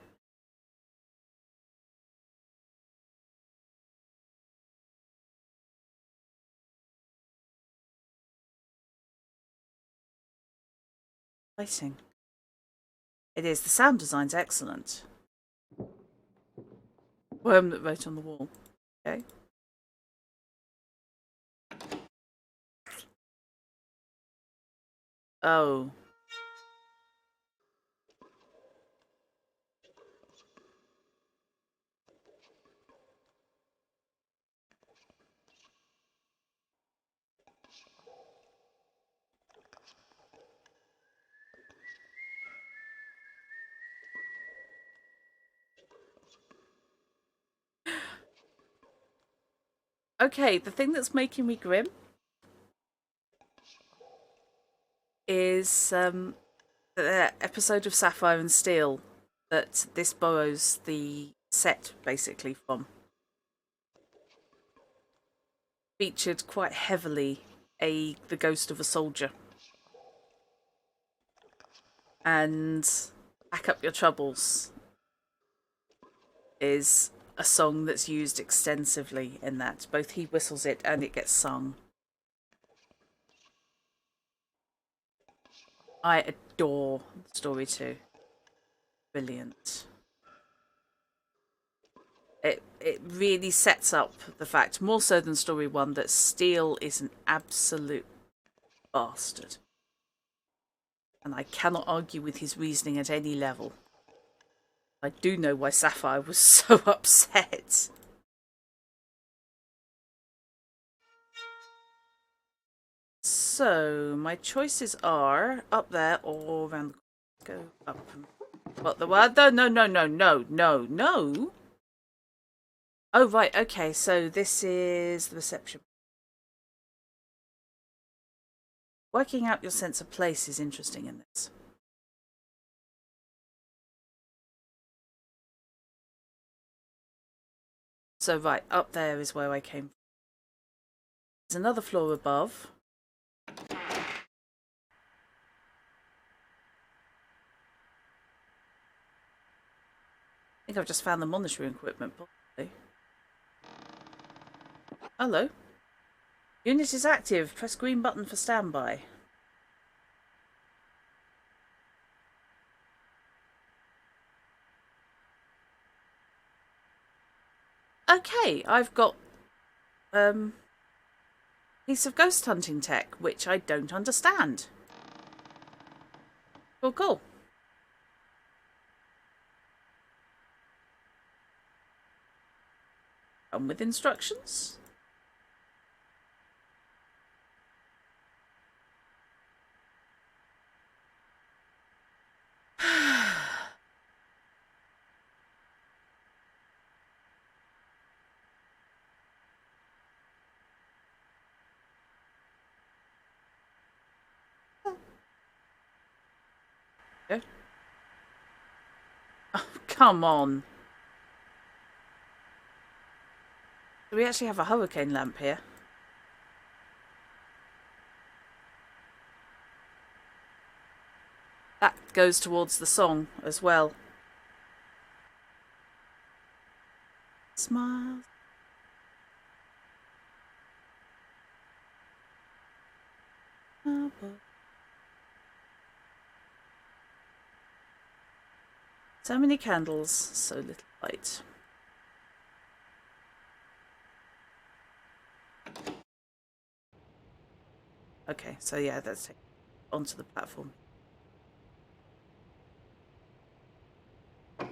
Lighting. It is. The sound design's excellent. Worm that wrote on the wall. Okay. Oh. Okay, the thing that's making me grim is the episode of Sapphire and Steel that this borrows the set basically from. Featured quite heavily the ghost of a soldier. And Pack Up Your Troubles is a song that's used extensively in that. Both he whistles it and it gets sung. I adore the story too. Brilliant. It really sets up the fact, more so than story 1, that Steele is an absolute bastard. And I cannot argue with his reasoning at any level. I do know why Sapphire was so upset. So, my choices are up there or around the corner. Go up. What the what? No. Oh, right, okay, so this is the reception. Working out your sense of place is interesting in this. So, right, up there is where I came from. There's another floor above. I think I've just found the monitoring equipment, possibly. Hello. Unit is active. Press green button for standby. Okay, I've got piece of ghost hunting tech, which I don't understand. Cool. Come with instructions. Okay. Oh, come on. Do we actually have a hurricane lamp here? That goes towards the song as well. Smile. Oh, boy. So many candles, so little light. Okay, so yeah, let's take it onto the platform.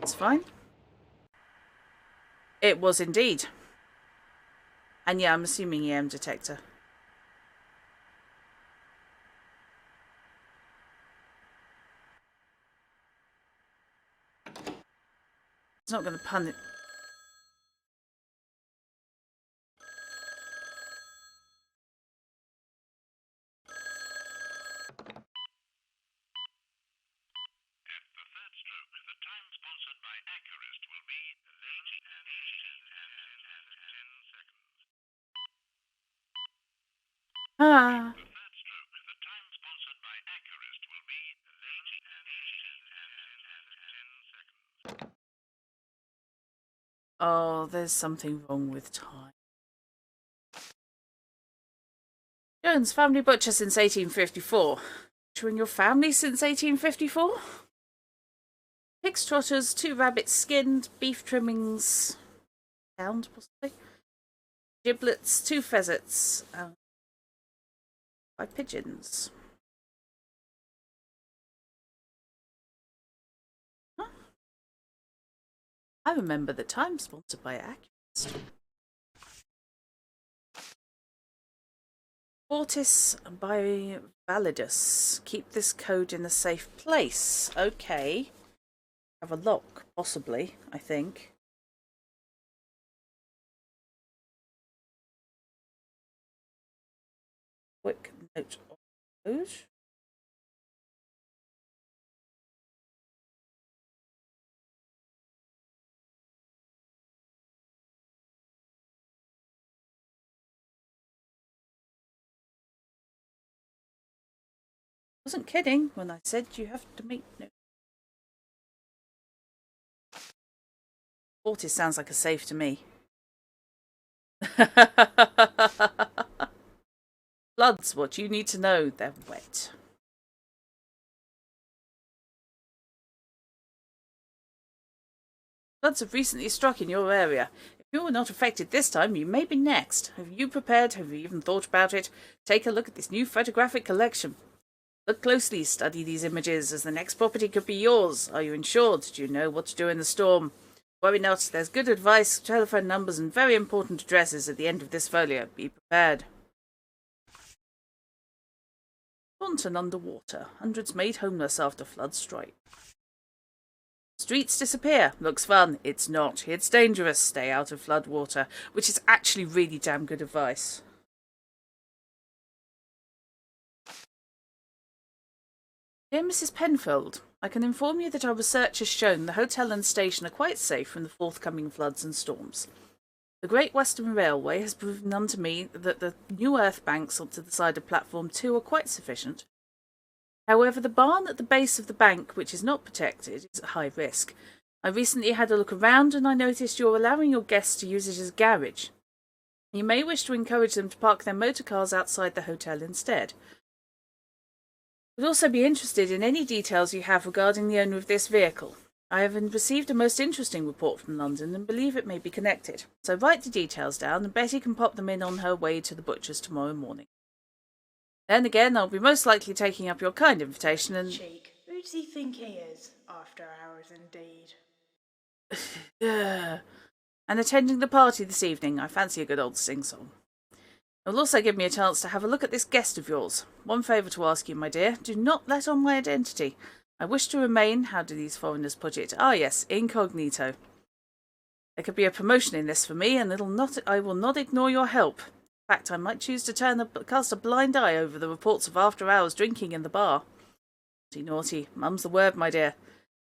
It's fine. It was indeed. And yeah, I'm assuming EM detector. It's not going to punish. Ah. Oh, there's something wrong with time. Jones, family butcher since 1854. Butchering your family since 1854? Pigs trotters, 2 rabbits skinned, beef trimmings, pound possibly. Giblets, 2 pheasants, 5 pigeons. Huh? I remember the time sponsored by Accurist. Fortis by Validus. Keep this code in a safe place. Okay. Have a lock, possibly, I think. Quick note of code. I wasn't kidding when I said you have to make notes. Fortis sounds like a safe to me. Floods, what you need to know, they're wet. Floods have recently struck in your area. If you were not affected this time, you may be next. Have you prepared? Have you even thought about it? Take a look at this new photographic collection. Look closely, study these images, as the next property could be yours. Are you insured? Do you know what to do in the storm? Worry not, there's good advice, telephone numbers, and very important addresses at the end of this folio. Be prepared. Taunton underwater. Hundreds made homeless after flood strike. Streets disappear. Looks fun. It's not. It's dangerous. Stay out of flood water. Which is actually really damn good advice. Dear Mrs. Penfold, I can inform you that our research has shown the hotel and station are quite safe from the forthcoming floods and storms. The Great Western Railway has proven unto me that the new earth banks onto the side of platform 2 are quite sufficient. However, the barn at the base of the bank, which is not protected, is at high risk. I recently had a look around and I noticed you're allowing your guests to use it as a garage. You may wish to encourage them to park their motor cars outside the hotel instead. Would also be interested in any details you have regarding the owner of this vehicle. I have received a most interesting report from London and believe it may be connected. So write the details down and Betty can pop them in on her way to the butcher's tomorrow morning. Then again, I'll be most likely taking up your kind invitation and... Cheek. Who does he think he is? After hours, indeed. And attending the party this evening. I fancy a good old sing-song. It will also give me a chance to have a look at this guest of yours. One favour to ask you, my dear. Do not let on my identity. I wish to remain, how do these foreigners put it? Ah, yes, incognito. There could be a promotion in this for me, and I will not ignore your help. In fact, I might choose to cast a blind eye over the reports of after-hours drinking in the bar. Naughty, naughty. Mum's the word, my dear.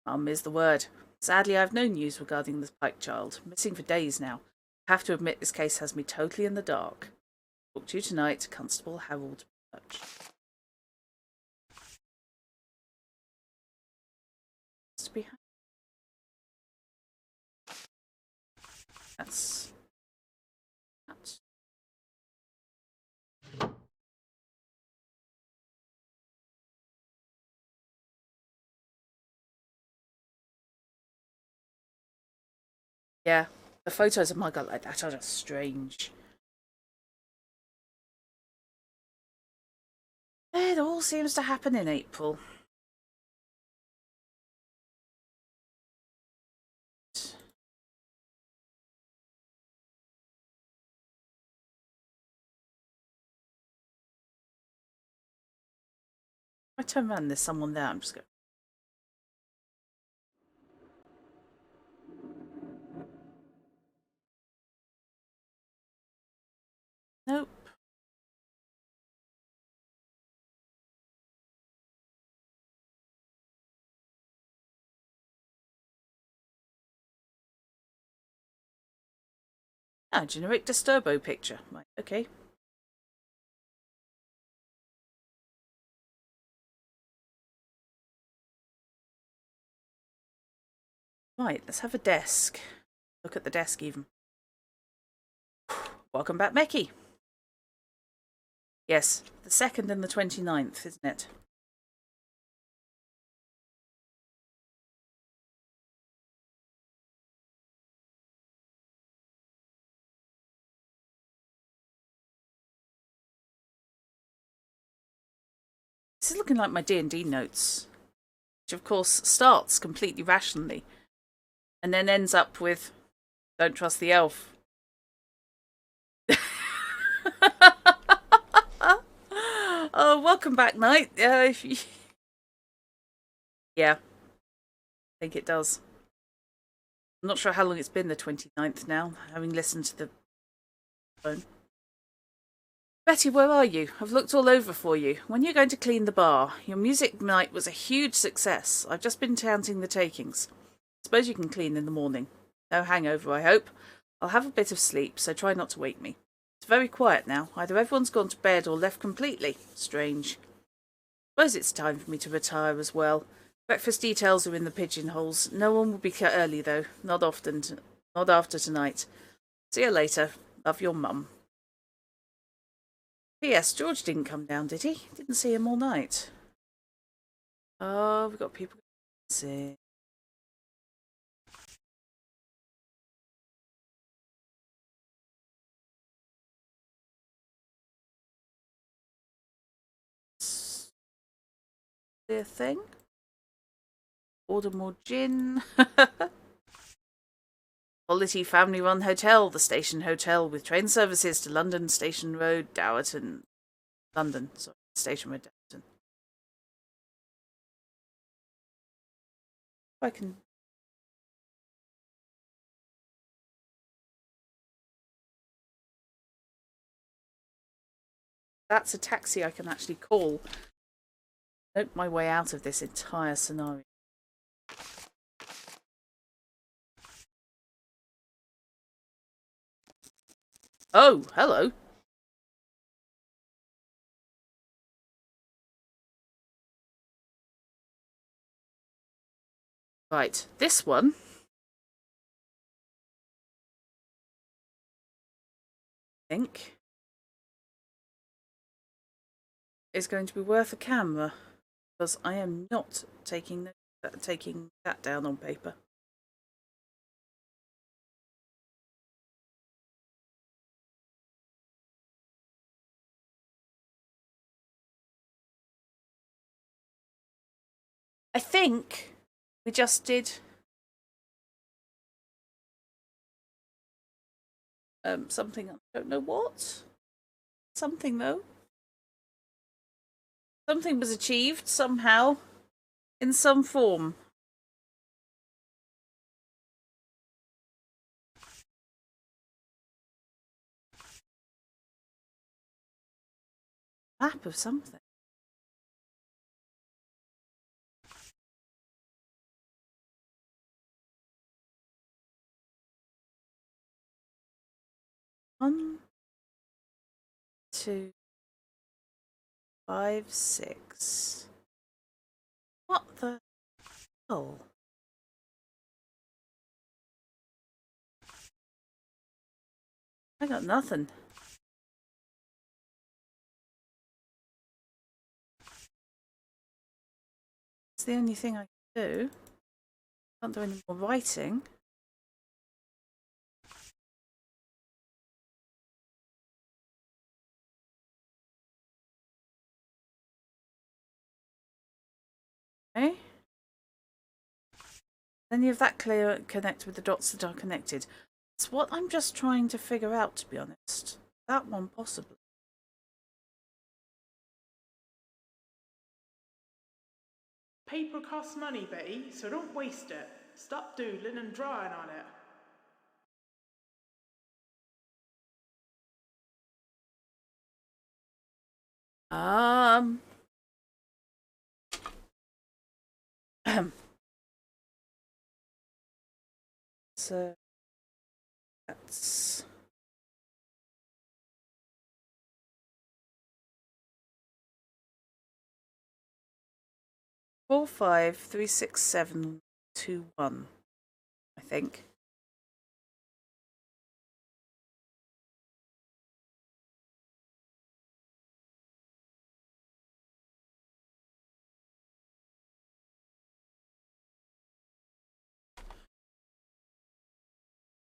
Mum is the word. Sadly, I have no news regarding the Pike child. Missing for days now. I have to admit this case has me totally in the dark. Talk to you tonight, Constable Harold Birch. That's... Yeah, the photos of my gut like that are just strange. It all seems to happen in April. If I turn around and there's someone there, I'm just going... Nope. Ah, generic Disturbo picture. Right, okay. Right, let's have a desk. Look at the desk even. Welcome back, Becky. Yes, the 2nd and the 29th, isn't it? This is looking like my D&D notes, which of course starts completely rationally and then ends up with don't trust the elf. Oh, welcome back, Knight. Yeah, I think it does. I'm not sure how long it's been, the 29th now, having listened to the phone. Betty, where are you? I've looked all over for you. When are you going to clean the bar? Your music night was a huge success. I've just been counting the takings. Suppose you can clean in the morning. No hangover, I hope. I'll have a bit of sleep, so try not to wake me. It's very quiet now. Either everyone's gone to bed or left completely. Strange. Suppose it's time for me to retire as well. Breakfast details are in the pigeonholes. No one will be early, though. Not after tonight. See you later. Love, your mum. P.S. George didn't come down, did he? Didn't see him all night. Oh, we've got people... See. be a thing. Order more gin. Quality family-run hotel, the Station Hotel, with train services to London Station Road, Dowerton. London, sorry, Station Road, Dowerton. I can. That's a taxi I can actually call. Note my way out of this entire scenario. Oh, hello. Right, this one. I think is going to be worth a camera, because I am not taking that down on paper. I think we just did something, I don't know what. Something though. Something was achieved somehow, in some form. Map of something. One, 2, 5, 6. What the hell? I got nothing. It's the only thing I can do. Can't do any more writing. Okay. Any of that clear connect with the dots that are connected? It's what I'm just trying to figure out, to be honest. That one possibly. Paper costs money, Betty, so don't waste it. Stop doodling and drawing on it. So that's 4, 5, 3, 6, 7, 2, 1. I think.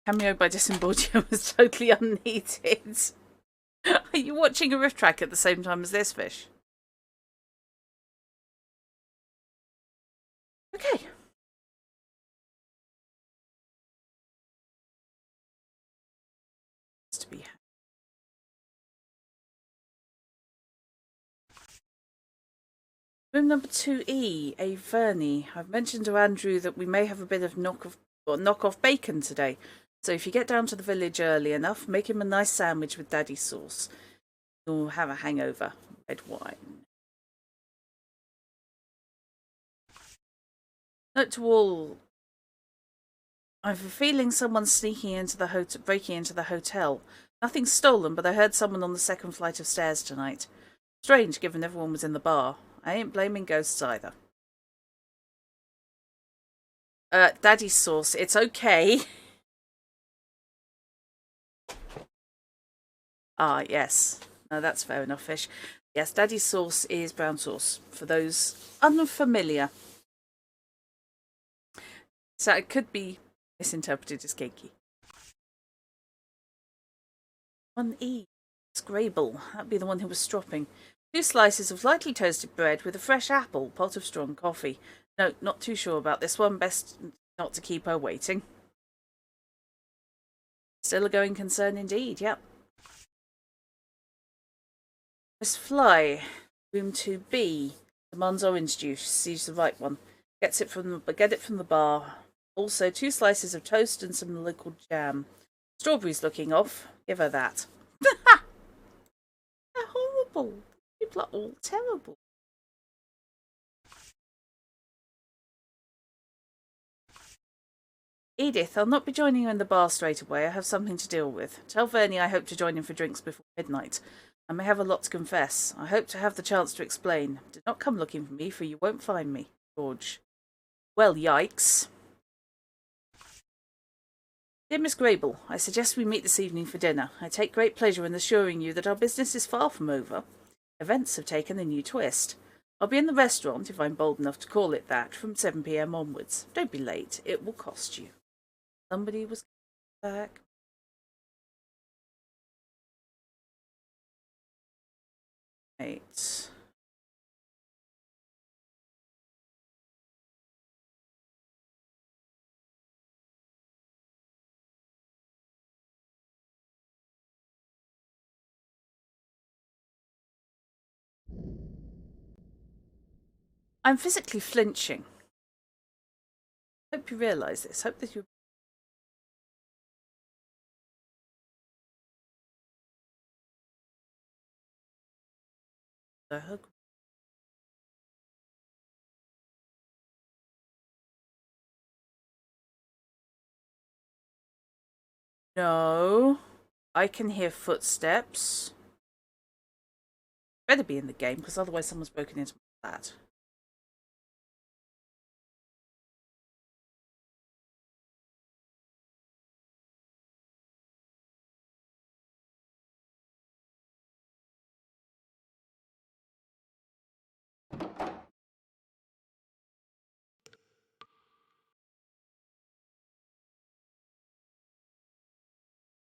Cameo by Disembodium was totally unneeded. Are you watching a riff track at the same time as this, Fish? Okay. To be room number 2E, a Verney. I've mentioned to Andrew that we may have a bit of knock-off bacon today. So if you get down to the village early enough, make him a nice sandwich with daddy sauce. You'll have a hangover. Red wine. Note to all. I have a feeling someone's sneaking into the breaking into the hotel. Nothing's stolen, but I heard someone on the second flight of stairs tonight. Strange, given everyone was in the bar. I ain't blaming ghosts either. Daddy sauce. It's okay. Ah, yes. No, that's fair enough, Fish. Yes, daddy sauce is brown sauce, for those unfamiliar. So it could be misinterpreted as cakey. 1E. Scrabble. That'd be the one who was stropping. 2 slices of lightly toasted bread with a fresh apple, pot of strong coffee. No, not too sure about this one. Best not to keep her waiting. Still a going concern indeed, yep. Miss Fly, room 2B, demands orange juice. Sees the right one. Get it from the bar. Also, 2 slices of toast and some liquid jam. Strawberries looking off. Give her that. They're horrible. People are all terrible. Edith, I'll not be joining you in the bar straight away. I have something to deal with. Tell Vernie I hope to join in for drinks before midnight. I may have a lot to confess. I hope to have the chance to explain. Do not come looking for me, for you won't find me. George. Well, yikes. Dear Miss Grable, I suggest we meet this evening for dinner. I take great pleasure in assuring you that our business is far from over. Events have taken a new twist. I'll be in the restaurant, if I'm bold enough to call it that, from 7 p.m. onwards. Don't be late. It will cost you. Somebody was back. Right. I'm physically flinching. Hope you realise this. Hope that you. No. I can hear footsteps. Better be in the game, because otherwise someone's broken into my flat.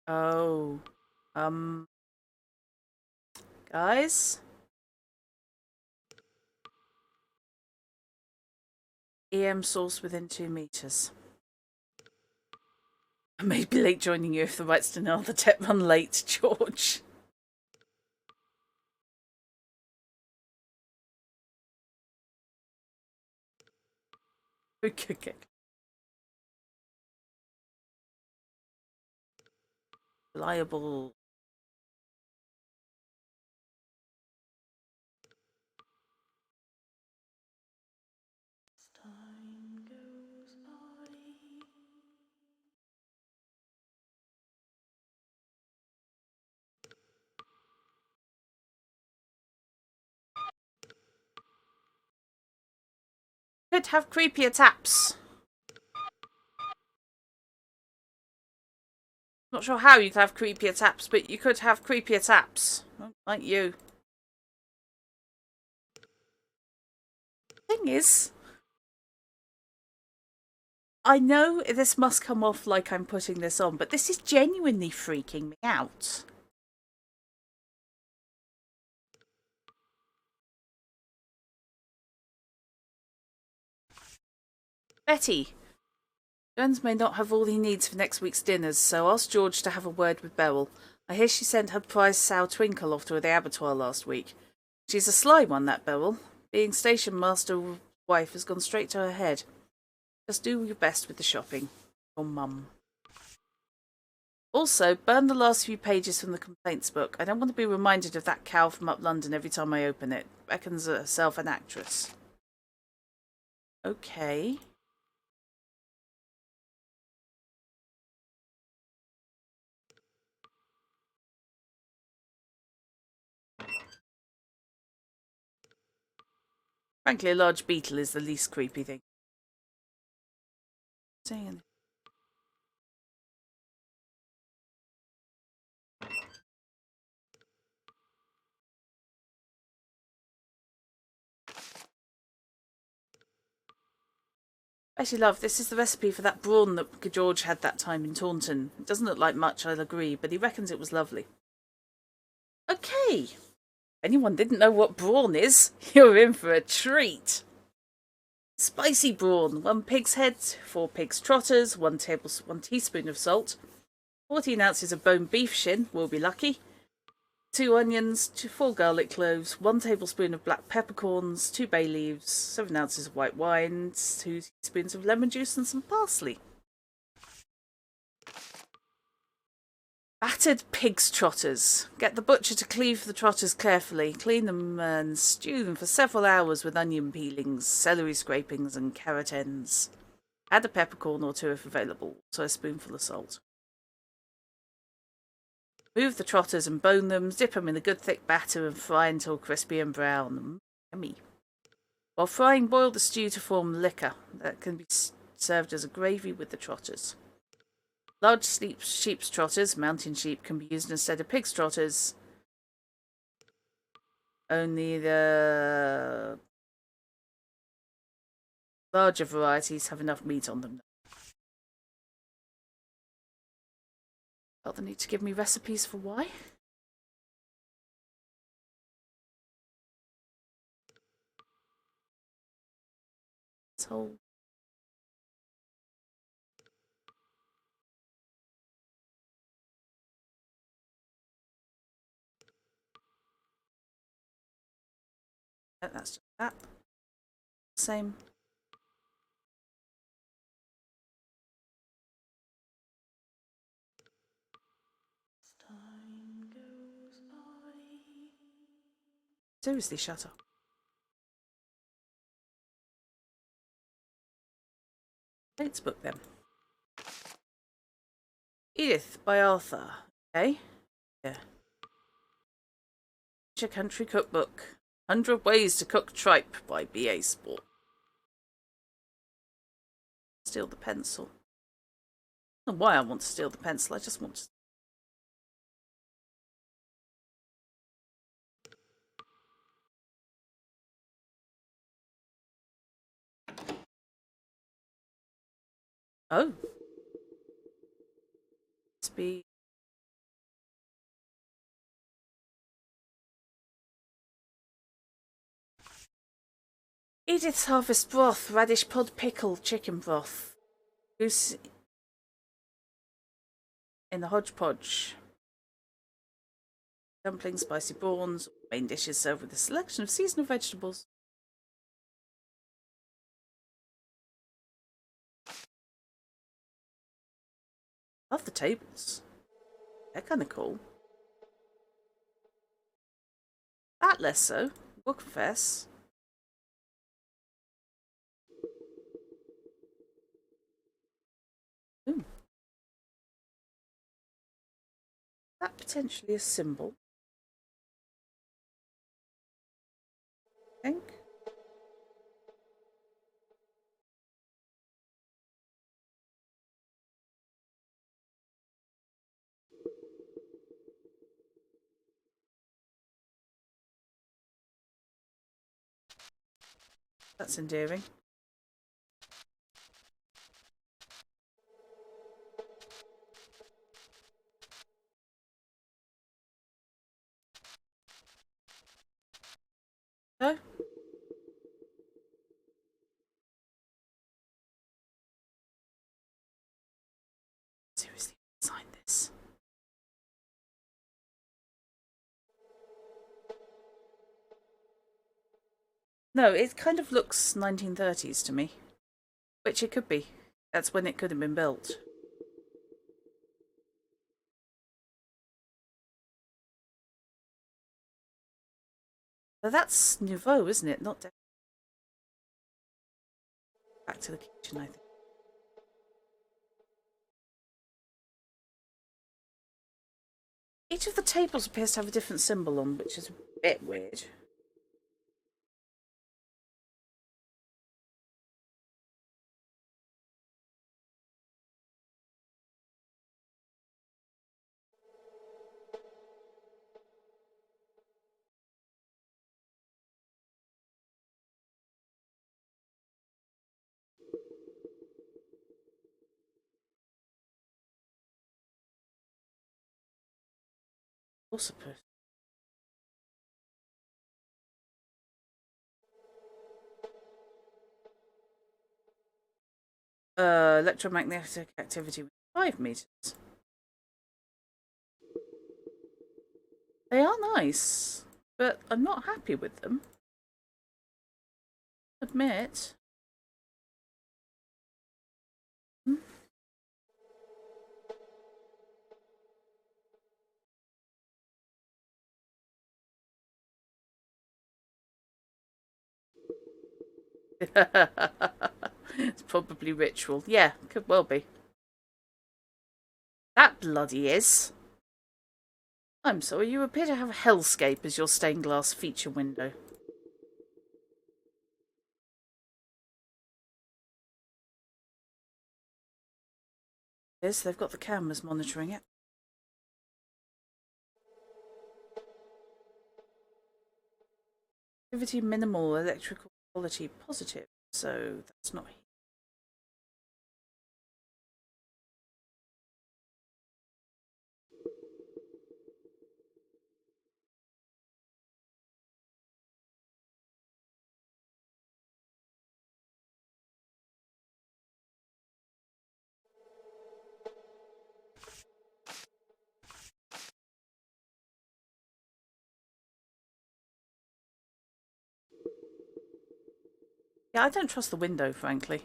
Oh. Guys? EM source within 2 meters. I may be late joining you if the right's to know the tech run late, George. Okay. Reliable. Time goes by. Could have creepier taps. Not sure how you could have creepier taps, but you could have creepier taps. Like you. Thing is, I know this must come off like I'm putting this on, but this is genuinely freaking me out. Betty. Jones may not have all he needs for next week's dinners, so ask George to have a word with Beryl. I hear she sent her prize sow Twinkle off to the abattoir last week. She's a sly one, that Beryl. Being station master wife has gone straight to her head. Just do your best with the shopping. Your mum. Also, burn the last few pages from the complaints book. I don't want to be reminded of that cow from up London every time I open it. Beckons herself an actress. Okay. Frankly, a large beetle is the least creepy thing. Saying. Actually, love, this is the recipe for that brawn that George had that time in Taunton. It doesn't look like much, I'll agree, but he reckons it was lovely. Okay. anyone didn't know what brawn is, you're in for a treat. Spicy brawn, 1 pig's head, 4 pig's trotters, 1 teaspoon of salt, 14 ounces of boned beef shin, we'll be lucky, 2 onions, 4 garlic cloves, 1 tablespoon of black peppercorns, 2 bay leaves, 7 ounces of white wine, 2 teaspoons of lemon juice and some parsley. Battered pig's trotters. Get the butcher to cleave the trotters carefully, clean them and stew them for several hours with onion peelings, celery scrapings and carrot ends. Add a peppercorn or 2 if available, also a spoonful of salt. Remove the trotters and bone them, dip them in a good thick batter and fry until crispy and brown. Yummy. While frying, boil the stew to form liquor that can be served as a gravy with the trotters. Large sheep's trotters, mountain sheep, can be used instead of pig's trotters. Only the larger varieties have enough meat on them. Felt the need to give me recipes for why. This whole that's just that. Same. Time goes by. Seriously, shut up. Let's book them. Edith by Arthur. Okay. Yeah. Your Country Cookbook. 100 Ways to Cook Tripe by BA Sport. Steal the pencil. I don't know why I want to steal the pencil, I just want to. Oh. Let's be. Edith's Harvest Broth, radish pod pickle, chicken broth. Goose in the hodgepodge. Dumplings, spicy prawns, main dishes served with a selection of seasonal vegetables. Love the tables. They're kind of cool. That less so, will confess. Ooh. That potentially a symbol. I think. That's endearing. No? Seriously, sign this. No, it kind of looks 1930s to me. Which it could be. That's when it could have been built. But that's nouveau, isn't it? Not back to the kitchen, I think. Each of the tables appears to have a different symbol on, which is a bit weird. Also, Electromagnetic activity 5 meters. They are nice, but I'm not happy with them. Admit. Hmm? It's probably ritual. Yeah, could well be. That bloody is. I'm sorry, you appear to have a hellscape as your stained glass feature window. Yes, they've got the cameras monitoring it. Activity minimal, electrical quality positive, so that's not. Yeah, I don't trust the window, frankly.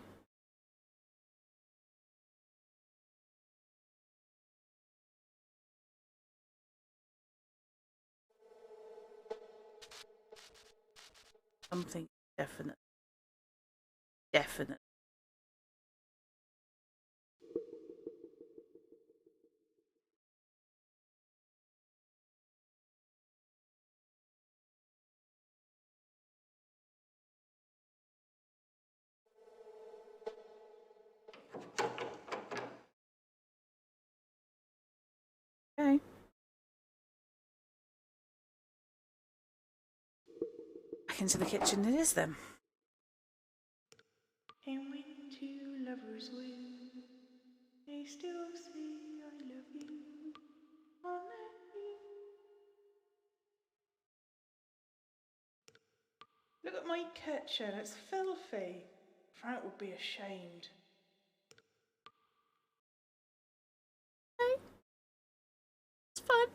Something definite. Definite. Okay. Back into the kitchen it is then. And when two lovers woo, they still say I love you. On that Look at my kitchen, it's filthy. Frank would be ashamed. Okay. It's fine.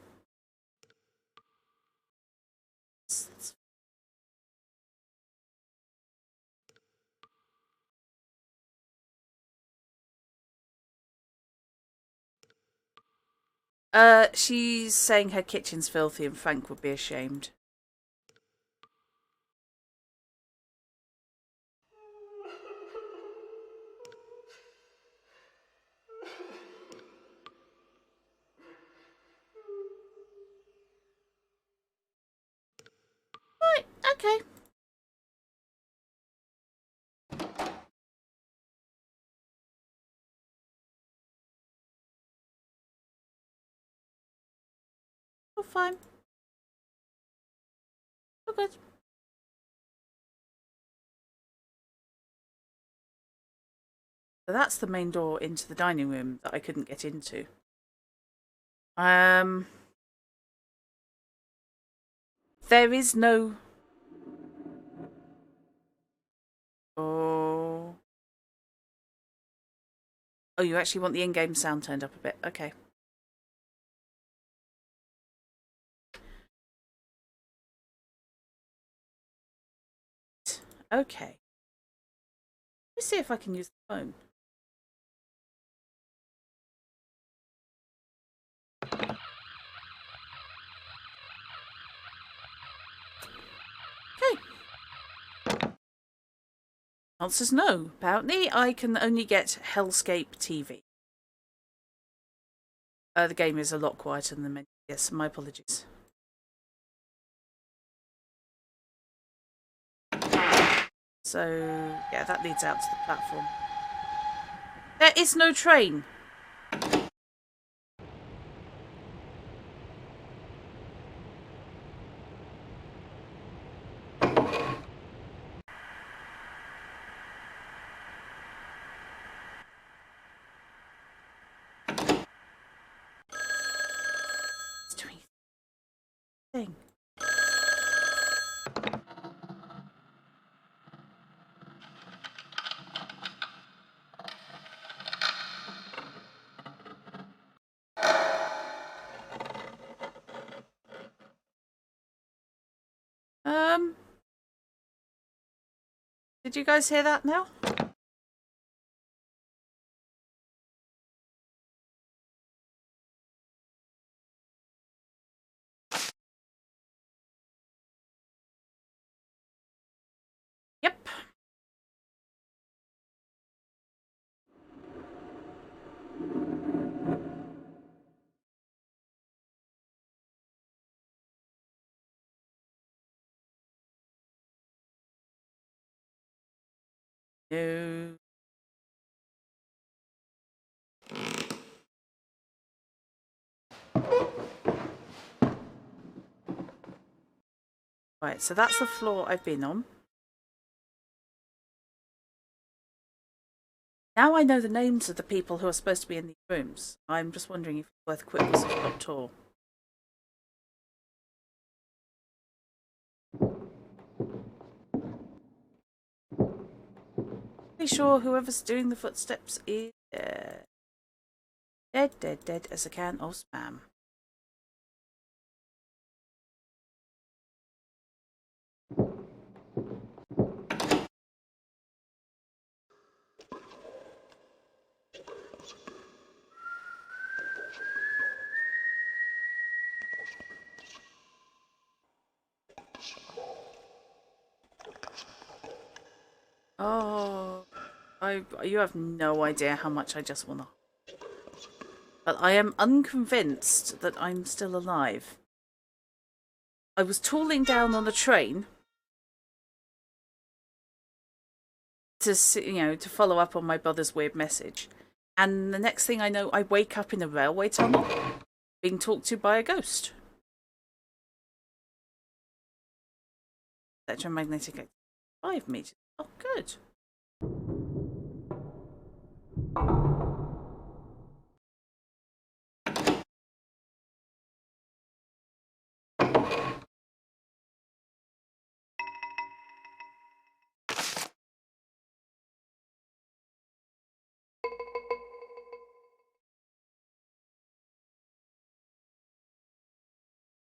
It's she's saying her kitchen's filthy and Frank would be ashamed. Right, okay. All fine. All good. So that's the main door into the dining room that I couldn't get into. There is no. Oh. Oh, you actually want the in-game sound turned up a bit. Okay. Okay. Let's see if I can use the phone. Okay. Answer's no. Apparently, I can only get Hellscape TV. The game is a lot quieter than the menu. Yes, my apologies. So, yeah, that leads out to the platform. There is no train. It's doing a thing. Did you guys hear that now? Yep. No. Right, so that's the floor I've been on. Now I know the names of the people who are supposed to be in these rooms. I'm just wondering if it's worth a quick whistle-stop tour. Pretty sure whoever's doing the footsteps is dead. Dead as a can of spam. Oh, you have no idea how much I just want to. But I am unconvinced that I'm still alive. I was tooling down on the train to to follow up on my brother's weird message, and the next thing I know, I wake up in a railway tunnel, being talked to by a ghost. Electromagnetic activity 5 meters. Oh, good.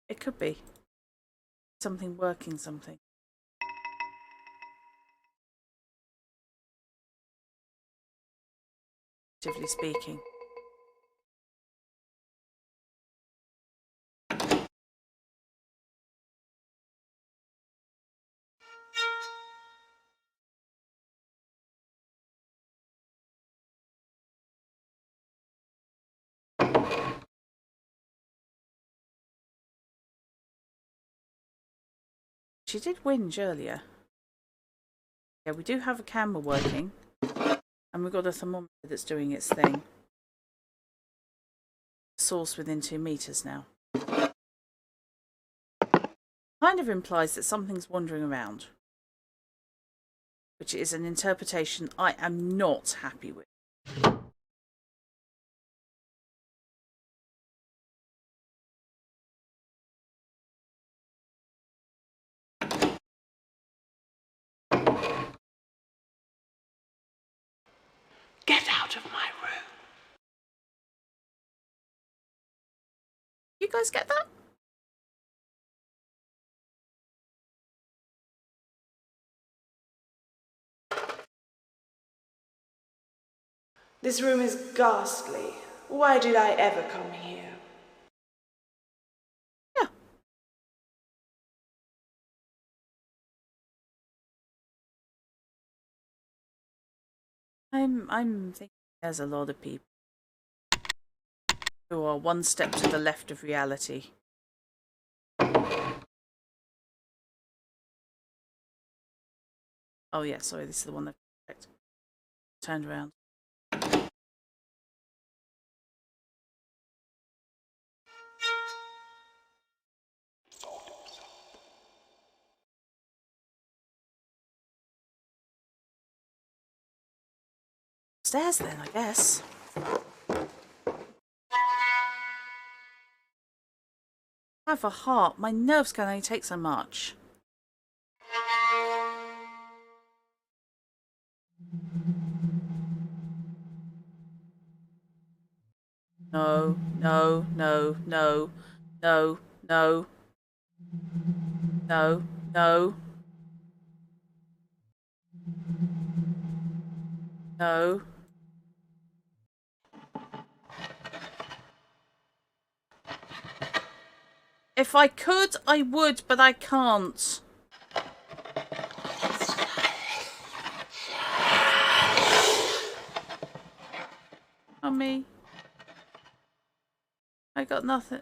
It could be something working something. Actively speaking. She did whinge earlier. Yeah, we do have a camera working. And we've got a thermometer that's doing its thing. Source within 2 meters now. Kind of implies that something's wandering around. Which is an interpretation I am not happy with. Get out of my room. You guys get that? This room is ghastly. Why did I ever come here? Yeah. I'm thinking there's a lot of people who are one step to the left of reality. Oh yeah, sorry, this is the one that turned around. Stairs then, I guess. Have a heart. My nerves can only take so much. No, no, no, no, no, no, no, no. No. If I could, I would, but I can't. Mummy. I got nothing.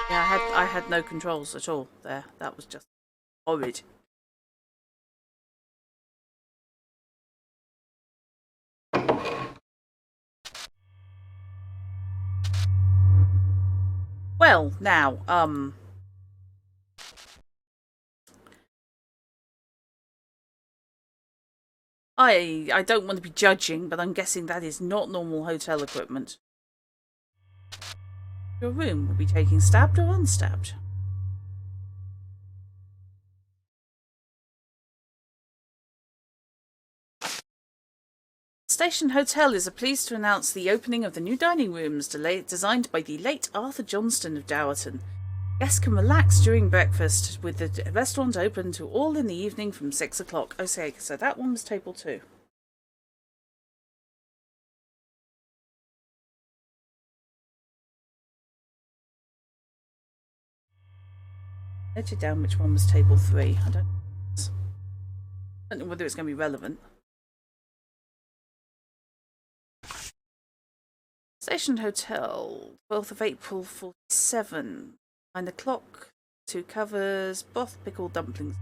Yeah, I had no controls at all there. That was just horrid. Well, now, I don't want to be judging, but I'm guessing that is not normal hotel equipment. Your room will be taking stabbed or unstabbed. Station Hotel is pleased to announce the opening of the new dining rooms designed by the late Arthur Johnston of Dowerton. Guests can relax during breakfast, with the restaurant open to all in the evening from 6 o'clock. Okay, so that one was table 2. Noted down which one was table 3. I don't know whether it's going to be relevant. Station Hotel, 12th of April, 47. 9 o'clock. 2 covers, broth, pickled dumplings.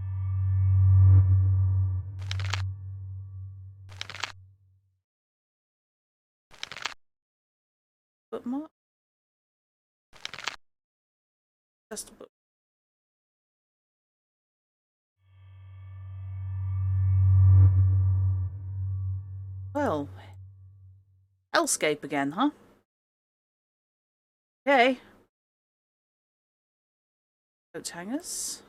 Bookmark? Just a book. Well, hellscape again, huh? Okay. Coat hangers.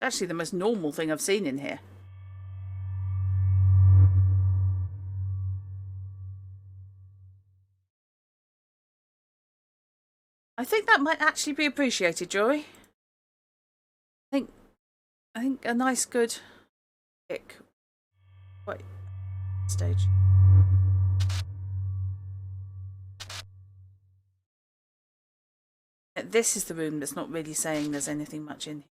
Actually, the most normal thing I've seen in here. I think that might actually be appreciated, Joey. I think a nice, good pick. Wait, stage. This is the room that's not really saying there's anything much in here.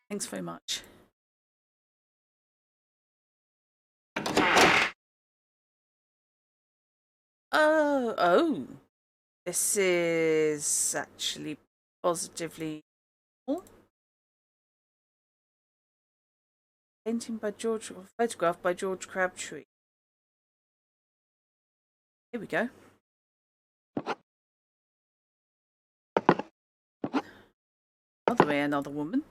Thanks very much. Oh. This is actually positively cool. Painting by George, or photograph by George Crabtree. Here we go. Other way, another woman.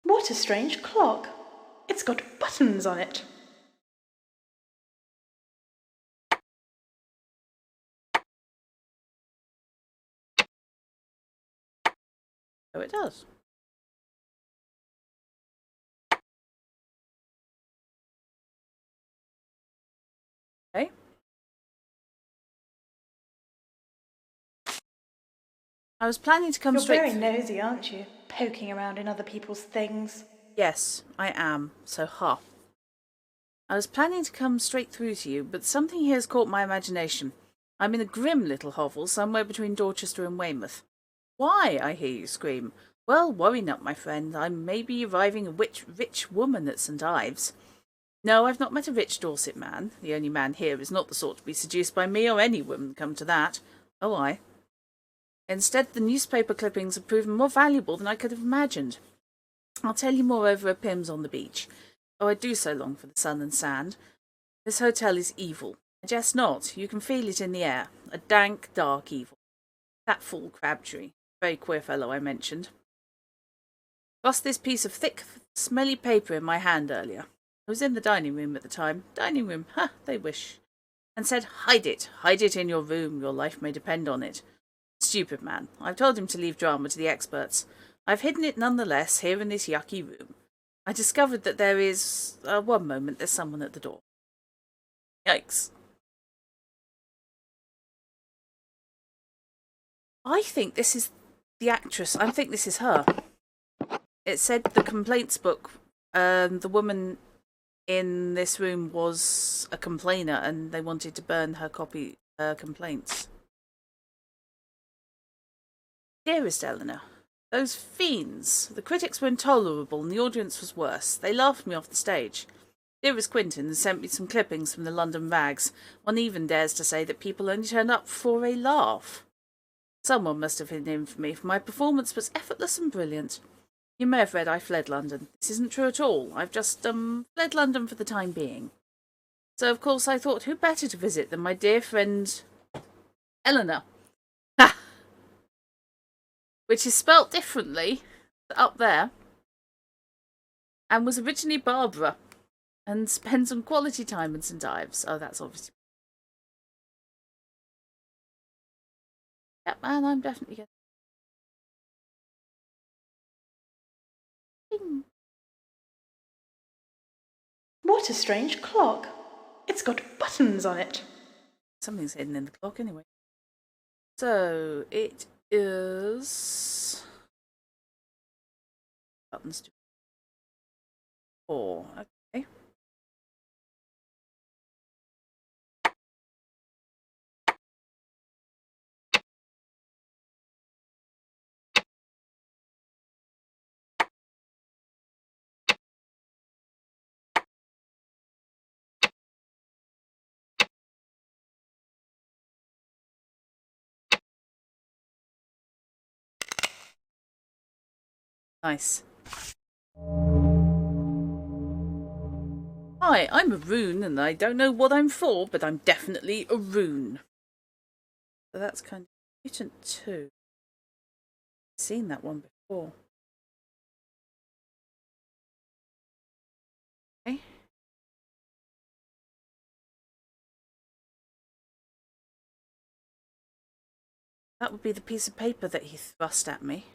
What a strange clock. It's got buttons on it. Oh, it does. Okay. I was planning to come You're straight. very nosy, aren't you? Poking around in other people's things. Yes, I am. So, ha. I was planning to come straight through to you, but something here has caught my imagination. I'm in a grim little hovel somewhere between Dorchester and Weymouth. Why? I hear you scream. Well, worry not, my friend. I may be arriving a rich woman at St. Ives. No, I've not met a rich Dorset man. The only man here is not the sort to be seduced by me or any woman, come to that. Oh, I. Instead, the newspaper clippings have proven more valuable than I could have imagined. I'll tell you more over a Pimm's on the beach. Oh, I do so long for the sun and sand. This hotel is evil. I jest not. You can feel it in the air. A dank, dark evil. That fool Crabtree. Very queer fellow I mentioned. Thrust this piece of thick, smelly paper in my hand earlier. I was in the dining room at the time. Dining room, ha, they wish. And said, hide it in your room, your life may depend on it. Stupid man. I've told him to leave drama to the experts. I've hidden it nonetheless here in this yucky room. I discovered that there is... one moment, there's someone at the door. Yikes. I think this is the actress. I think this is her. It said the complaints book, the woman in this room was a complainer and they wanted to burn her complaints. Dearest Eleanor, those fiends. The critics were intolerable and the audience was worse. They laughed me off the stage. Dearest Quentin has sent me some clippings from the London rags. One even dares to say that people only turn up for a laugh. Someone must have hidden in for me, for my performance was effortless and brilliant. You may have read I fled London. This isn't true at all. I've just, fled London for the time being. So, of course, I thought, who better to visit than my dear friend Eleanor? Ha! Which is spelt differently up there. And was originally Barbara. And spends some quality time in St. Ives. Oh, that's obviously... Yep, and I'm definitely getting... What a strange clock. It's got buttons on it. Something's hidden in the clock anyway. So, it is... Buttons to 4. Okay. Nice. Hi, I'm a rune, and I don't know what I'm for, but I'm definitely a rune. So that's kind of mutant too. I've seen that one before. Okay. That would be the piece of paper that he thrust at me.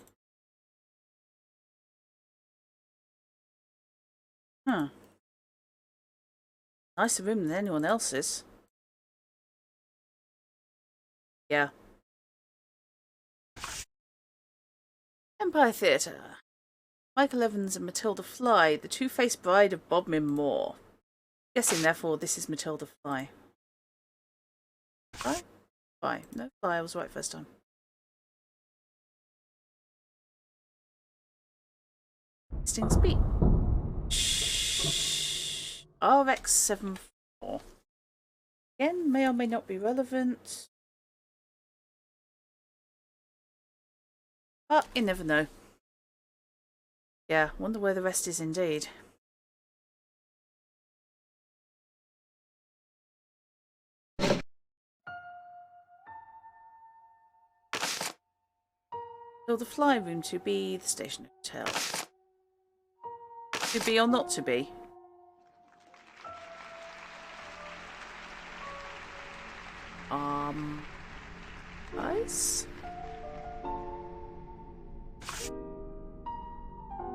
Huh. Nicer room than anyone else's. Yeah. Empire Theatre. Michael Evans and Matilda Fly, the two-faced bride of Bodmin Moore. Guessing, therefore, this is Matilda Fly. Fly? Fly. No, Fly, I was right first time. Sting speed. RX74. Again, may or may not be relevant. But you never know. Yeah, wonder where the rest is indeed. So the fly room to be the station hotel. To be or not to be? Guys?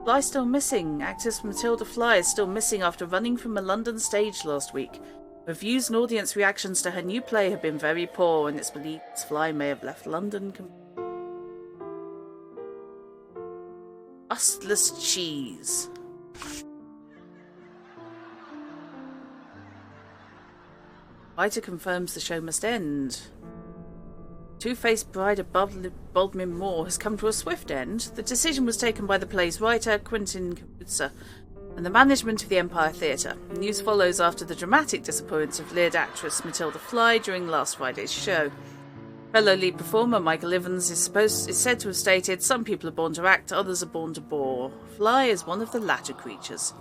Fly still missing. Actress Matilda Fly is still missing after running from a London stage last week. Reviews and audience reactions to her new play have been very poor, and it's believed Fly may have left London. Bustless cheese. Writer confirms the show must end. Two-faced bride of Bodmin Moore has come to a swift end. The decision was taken by the play's writer, Quentin Caruso, and the management of the Empire Theatre. News follows after the dramatic disappearance of lead actress Matilda Fly during last Friday's show. Fellow lead performer Michael Evans is said to have stated, "Some people are born to act, others are born to bore. Fly is one of the latter creatures."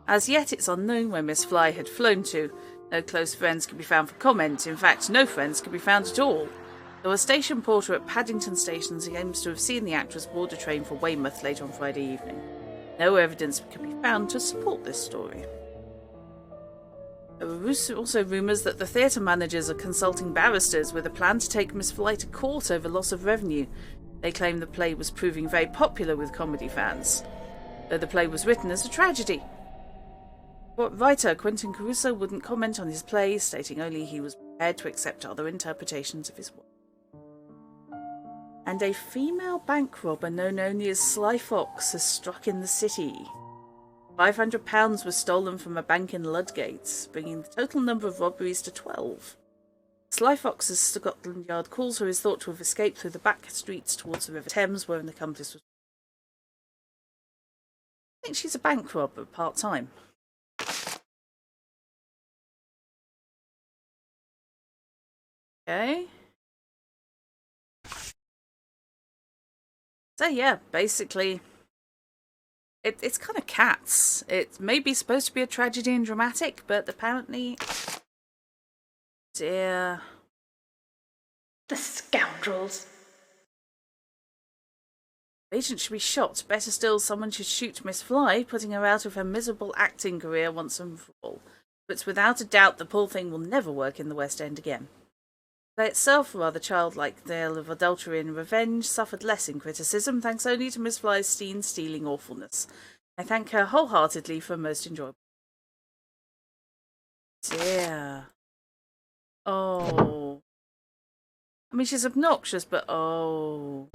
As yet, it's unknown where Miss Fly had flown to. No close friends could be found for comment. In fact, no friends could be found at all. Though a station porter at Paddington Station claims to have seen the actress board a train for Weymouth late on Friday evening. No evidence can be found to support this story. There were also rumours that the theatre managers are consulting barristers with a plan to take Miss Fly to court over loss of revenue. They claim the play was proving very popular with comedy fans, though the play was written as a tragedy. Writer Quentin Caruso wouldn't comment on his play, stating only he was prepared to accept other interpretations of his work. And a female bank robber known only as Sly Fox has struck in the city. £500 was stolen from a bank in Ludgate, bringing the total number of robberies to 12. Sly Fox, as Scotland Yard calls her, is thought to have escaped through the back streets towards the River Thames, where an accomplice was. I think she's a bank robber part-time. Okay. So yeah, basically, it's kind of Cats. It may be supposed to be a tragedy and dramatic, but apparently, dear, The scoundrels. the agent should be shot. Better still, someone should shoot Miss Fly, putting her out of her miserable acting career once and for all. But without a doubt, the poor thing will never work in the West End again. The play itself, a rather childlike tale of adultery and revenge, suffered less in criticism, thanks only to Miss Fly's stealing awfulness. I thank her wholeheartedly for a most enjoyable. Dear. Oh. I mean, she's obnoxious, but oh.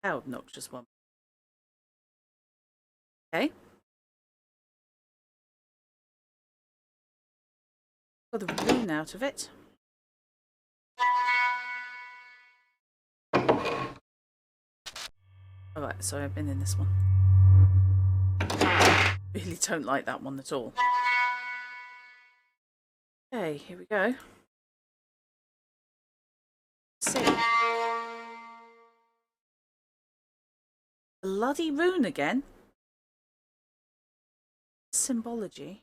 How obnoxious one. Okay. Got the balloon out of it. Alright, sorry, I've been in this one. Really don't like that one at all. Okay, here we go. See. Bloody rune again. Symbology.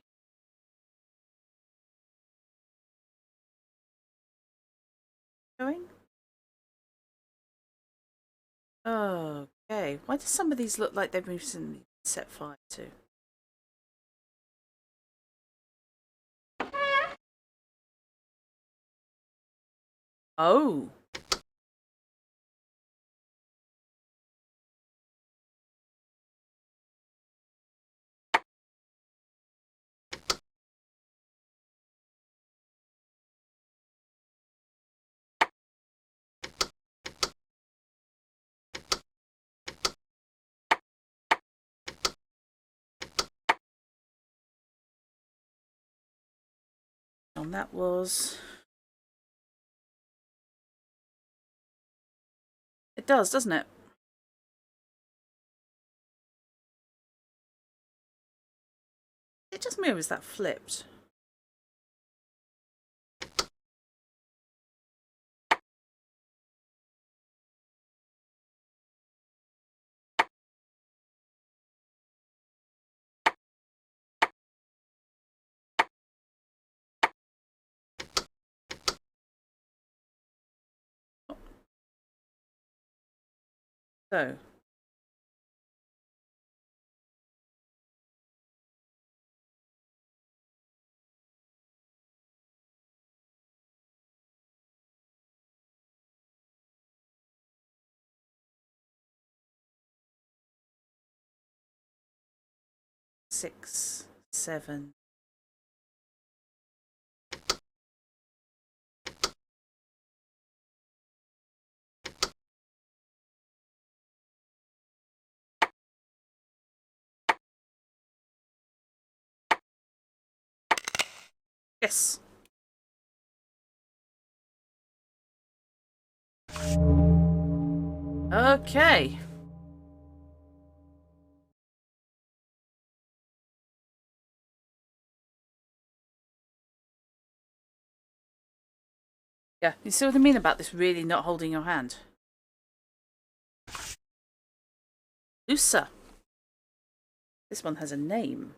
Going? Okay. Why do some of these look like they've recently set fire to? Oh. And that was... It does, doesn't it? It just mirrors that flipped. So. Six, 7. Yes. Okay. Yeah, you see what I mean about this really not holding your hand? Lusa. This one has a name.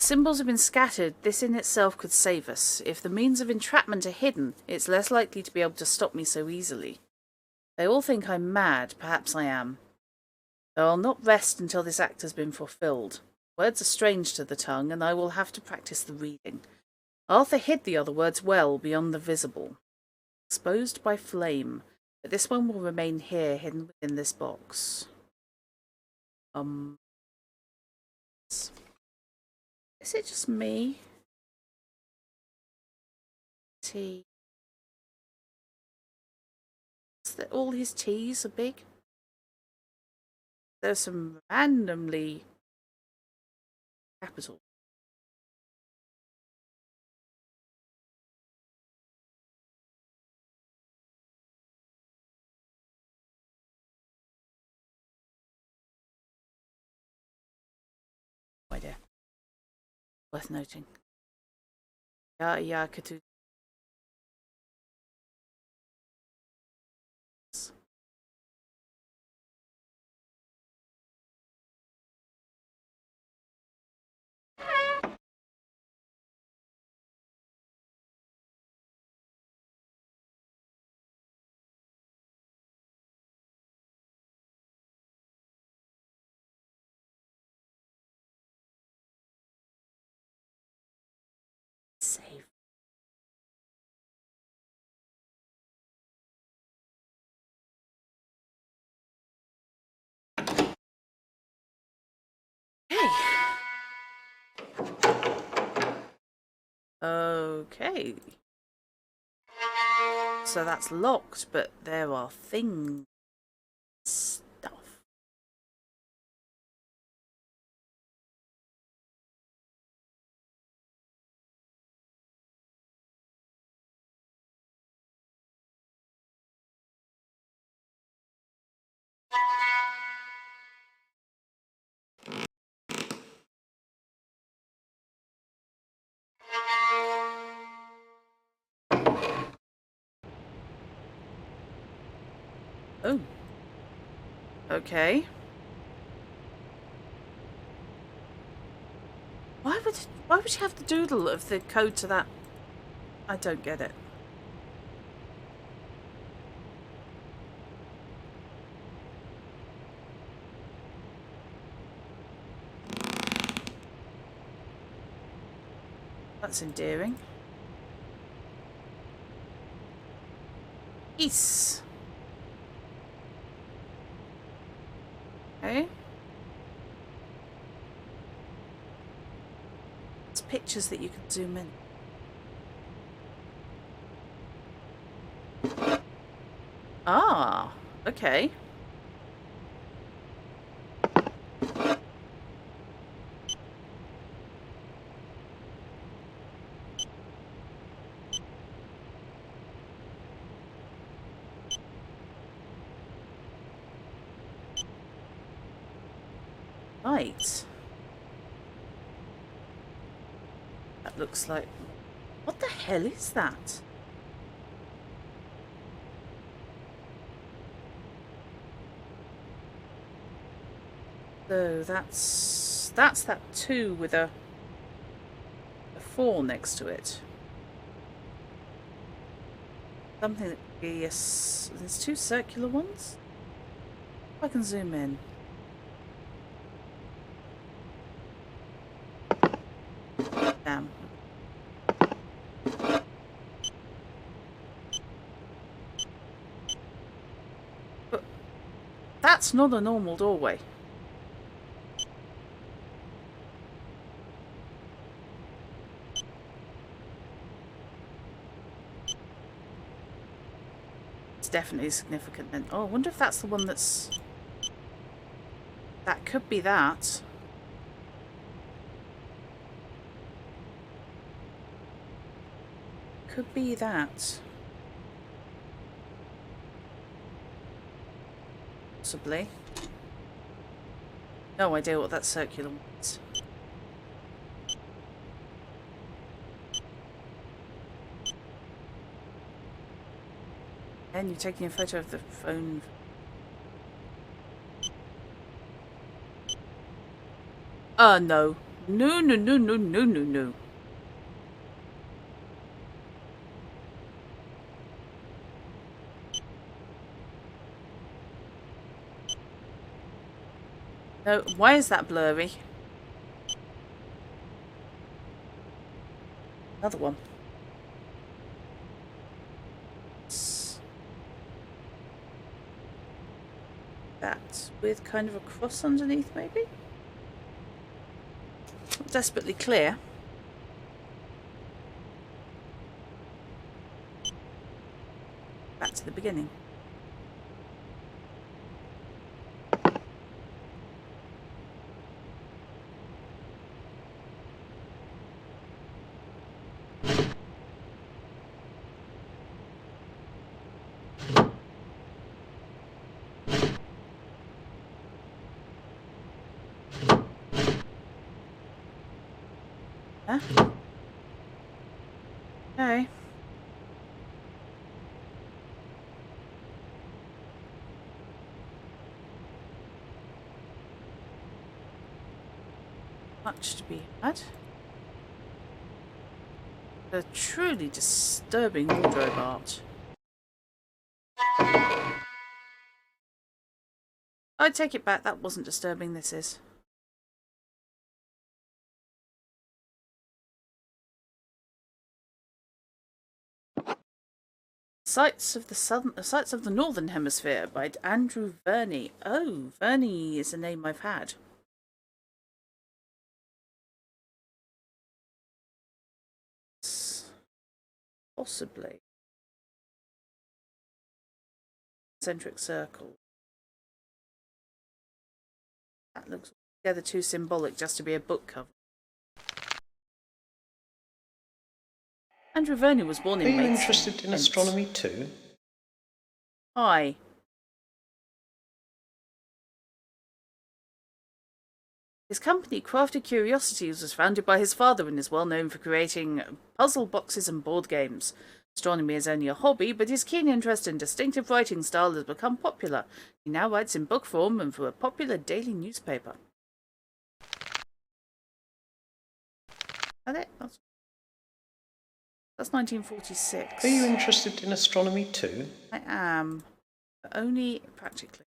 Symbols have been scattered. This in itself could save us. If the means of entrapment are hidden, it's less likely to be able to stop me so easily. They all think I'm mad. Perhaps I am. Though I'll not rest until this act has been fulfilled. Words are strange to the tongue, and I will have to practice the reading. Arthur hid the other words well beyond the visible. Exposed by flame. But this one will remain here, hidden within this box. Is it just me? Tea. Is that all his T's are big? There's some randomly capital. No idea. Worth noting. Yeah, Katu. Save. Okay. So that's locked, but there are things. Stuff. Oh. Okay. Why would you have the doodle of the code to that? I don't get it. That's endearing. Peace. Okay. It's pictures that you can zoom in. Ah, okay. Right. That looks like... What the hell is that? So that's that 2 with a 4 next to it. Something that could be there's 2 circular ones. If I can zoom in. Damn. But that's not a normal doorway. It's definitely significant then. Oh, I wonder if that's the one that's... That could be that. Could be that. Possibly. No idea what that circular one is. And you're taking a photo of the phone. No. No, no, no, no, no, no, no. No, why is that blurry? Another one. That with kind of a cross underneath, maybe? Not desperately clear. Back to the beginning. Yeah. Okay. Much to be had. A truly disturbing wardrobe art. I take it back, that wasn't disturbing, this is. Sights of the Northern Hemisphere by Andrew Verney. Oh, Verney is a name I've had. Possibly. Centric circle. That looks altogether too symbolic just to be a book cover. Andrew Verney was born in Are you Maidstone, interested in Kent. astronomy too? Hi. His company, Crafted Curiosities, was founded by his father and is well known for creating puzzle boxes and board games. Astronomy is only a hobby, but his keen interest and distinctive writing style has become popular. He now writes in book form and for a popular daily newspaper. That's 1946. Are you interested in astronomy too? I am, but only practically.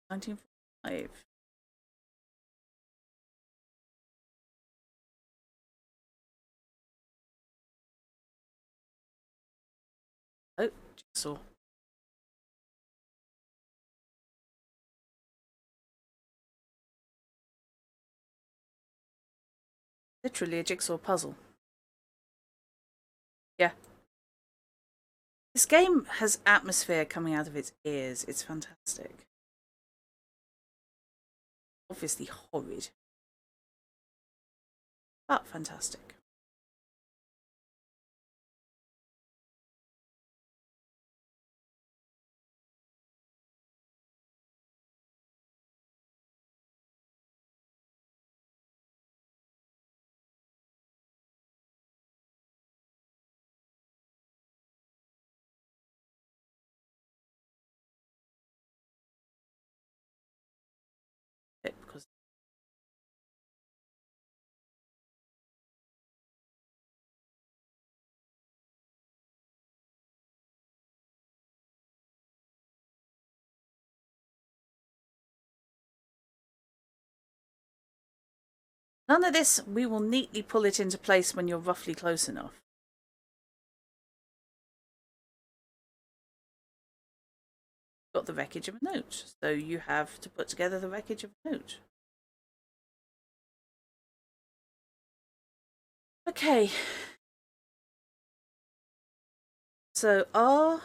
1945. Oh, jigsaw. Literally a jigsaw puzzle. Yeah. This game has atmosphere coming out of its ears. It's fantastic. Obviously horrid, but fantastic. Because none of this, we will neatly pull it into place when you're roughly close enough. Got the wreckage of a note, so you have to put together the wreckage of a note. Okay. So R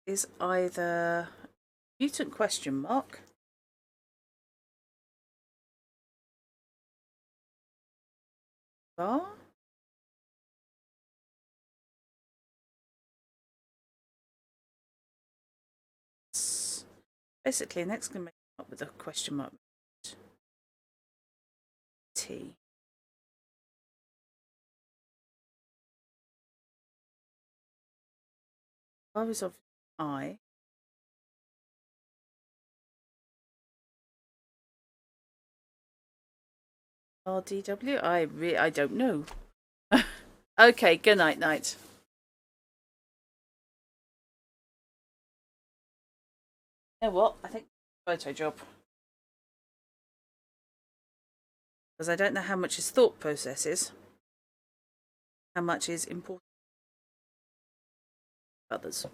is either mutant question mark R basically an exclamation mark with a question mark T. R is of I. RDW? I don't know. Okay, good night, night. You know what? I think photo job. Because I don't know how much his thought process is. How much is important to others.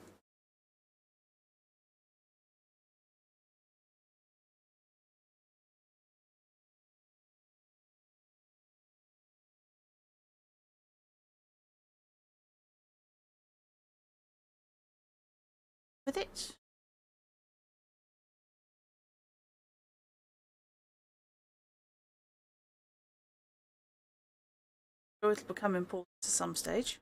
With it. Or it'll become important to some stage.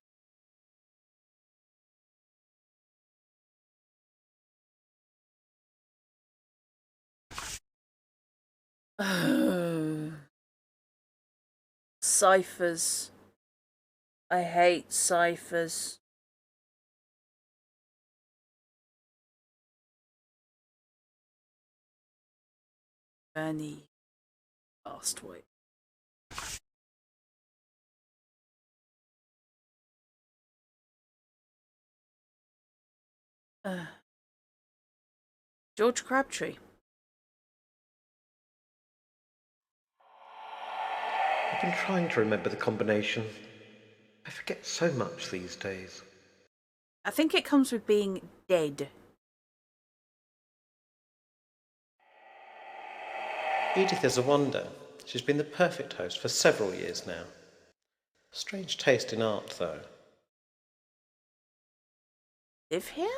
Ciphers. I hate ciphers. Bernie. Last week. George Crabtree. I've been trying to remember the combination. I forget so much these days. I think it comes with being dead. Edith is a wonder. She's been the perfect host for several years now. Strange taste in art, though. Live here?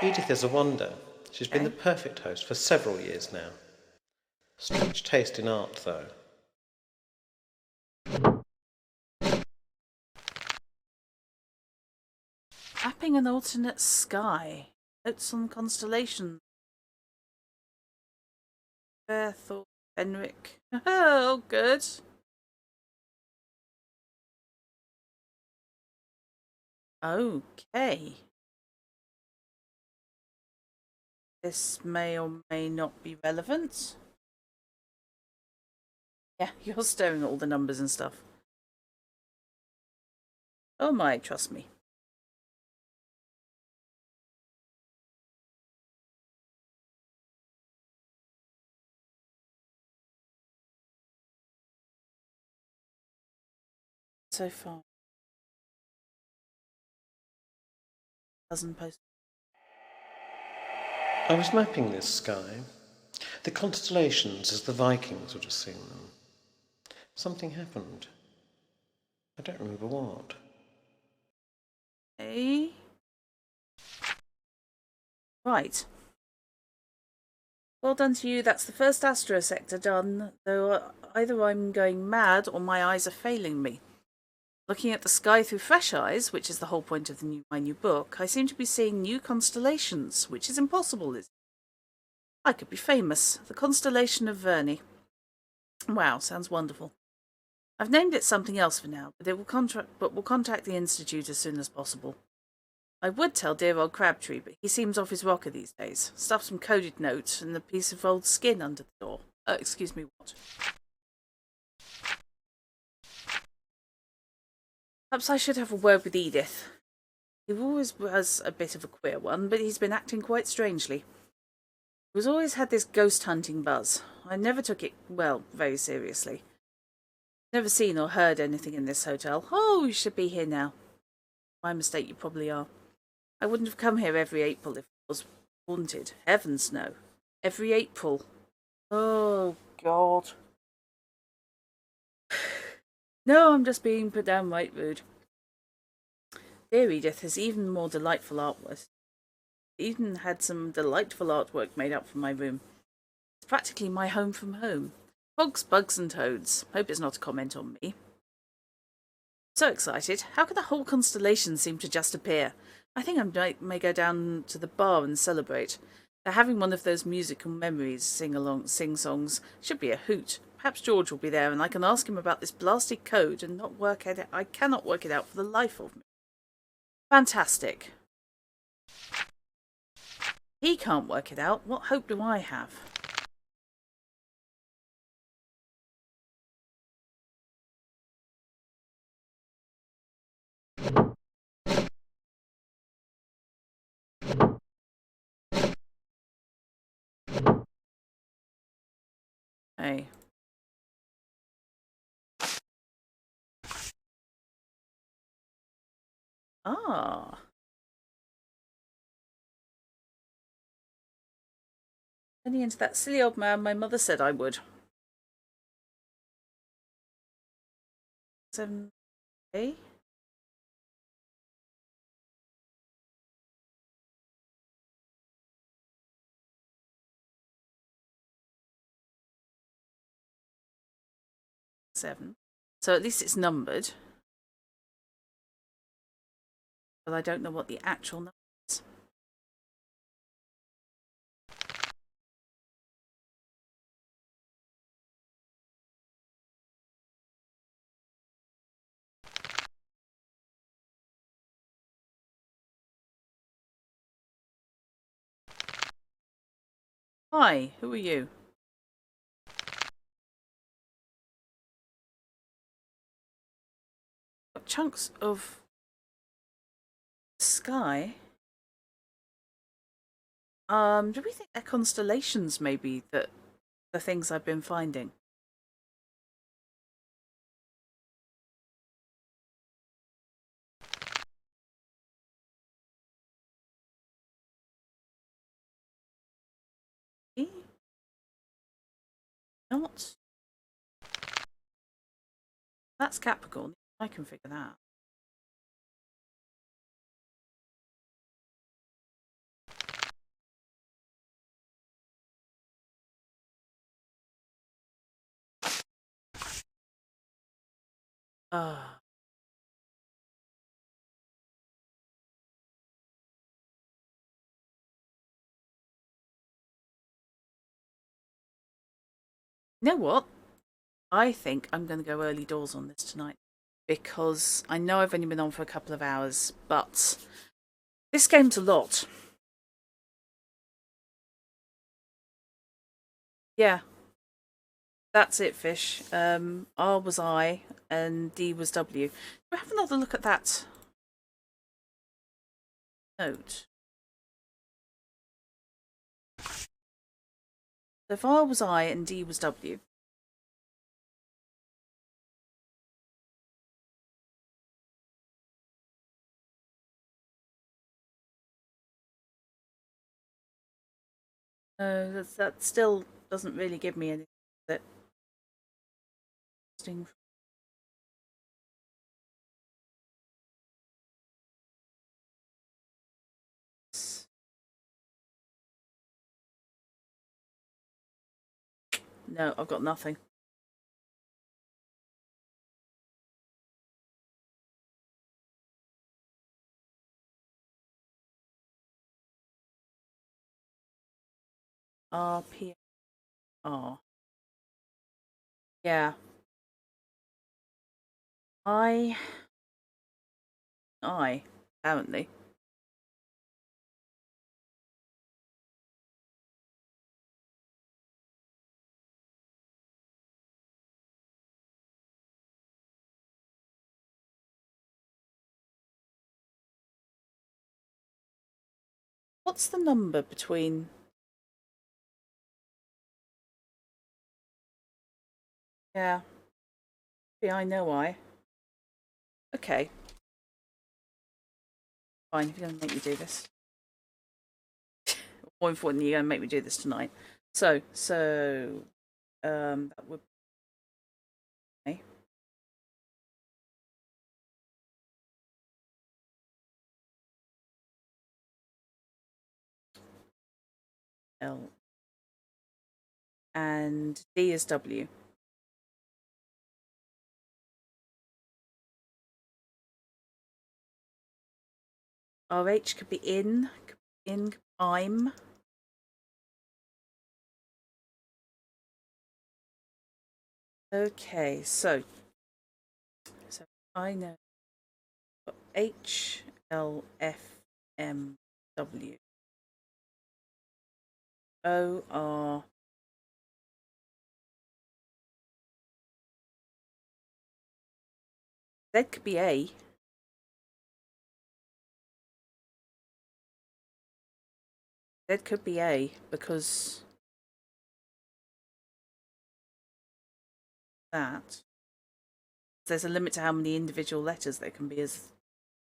Edith is a wonder. She's been the perfect host for several years now. Strange taste in art, though. Mapping an alternate sky. Notes on constellations. Berthor, Henrik. Oh, good. Okay. This may or may not be relevant. Yeah, you're staring at all the numbers and stuff. Oh my, trust me. So far. Doesn't post. I was mapping this sky. The constellations as the Vikings would have seen them. Something happened. I don't remember what. Hey. Right. Well done to you. That's the first astro sector done, though either I'm going mad or my eyes are failing me. Looking at the sky through fresh eyes, which is the whole point of my new book, I seem to be seeing new constellations, which is impossible, is it? I could be famous. The constellation of Verney. Wow, sounds wonderful. I've named it something else for now, but we'll contact the Institute as soon as possible. I would tell dear old Crabtree, but he seems off his rocker these days. Stuffed some coded notes and a piece of old skin under the door. Excuse me, what? Perhaps I should have a word with Edith. He always was a bit of a queer one, but he's been acting quite strangely. He's always had this ghost hunting buzz. I never took it, well, very seriously. Never seen or heard anything in this hotel. Oh, you should be here now. My mistake, you probably are. I wouldn't have come here every April if it was haunted. Heavens, no. Every April. Oh, God. No, I'm just being downright rude. Dear Edith has even more delightful artwork. Even had some delightful artwork made up for my room. It's practically my home from home. Hogs, bugs and toads. Hope it's not a comment on me. So excited. How could the whole constellation seem to just appear? I think I may go down to the bar and celebrate. They're having one of those musical memories sing songs. Should be a hoot. Perhaps George will be there and I can ask him about this blasted code and not work it out. I cannot work it out for the life of me. Fantastic. He can't work it out. What hope do I have? Hey. Ah. Turning into that silly old man my mother said I would. 7A? Seven. So at least it's numbered. But I don't know what the actual number is. Hi, who are you? Got chunks of sky. Do we think they're constellations maybe, that the things I've been finding? Not. That's Capricorn. I can figure that. Ah. You know what? I think I'm going to go early doors on this tonight. Because I know I've only been on for a couple of hours, but this game's a lot. Yeah. That's it, Fish. R was I, and D was W. Do we have another look at that note? So if R was I and D was W. No, that still doesn't really give me anything that interesting. No, I've got nothing. R P R. Yeah. I apparently. What's the number between? Yeah. Yeah, I know I. Okay. Fine, if you're going to make me do this. More importantly, you're going to make me do this tonight. So, that would be L. And D is W. RH could be in, I'm. Okay, so I know H, L, F, M, W, O, R. Z could be A. Z could be A because that. There's a limit to how many individual letters there can be as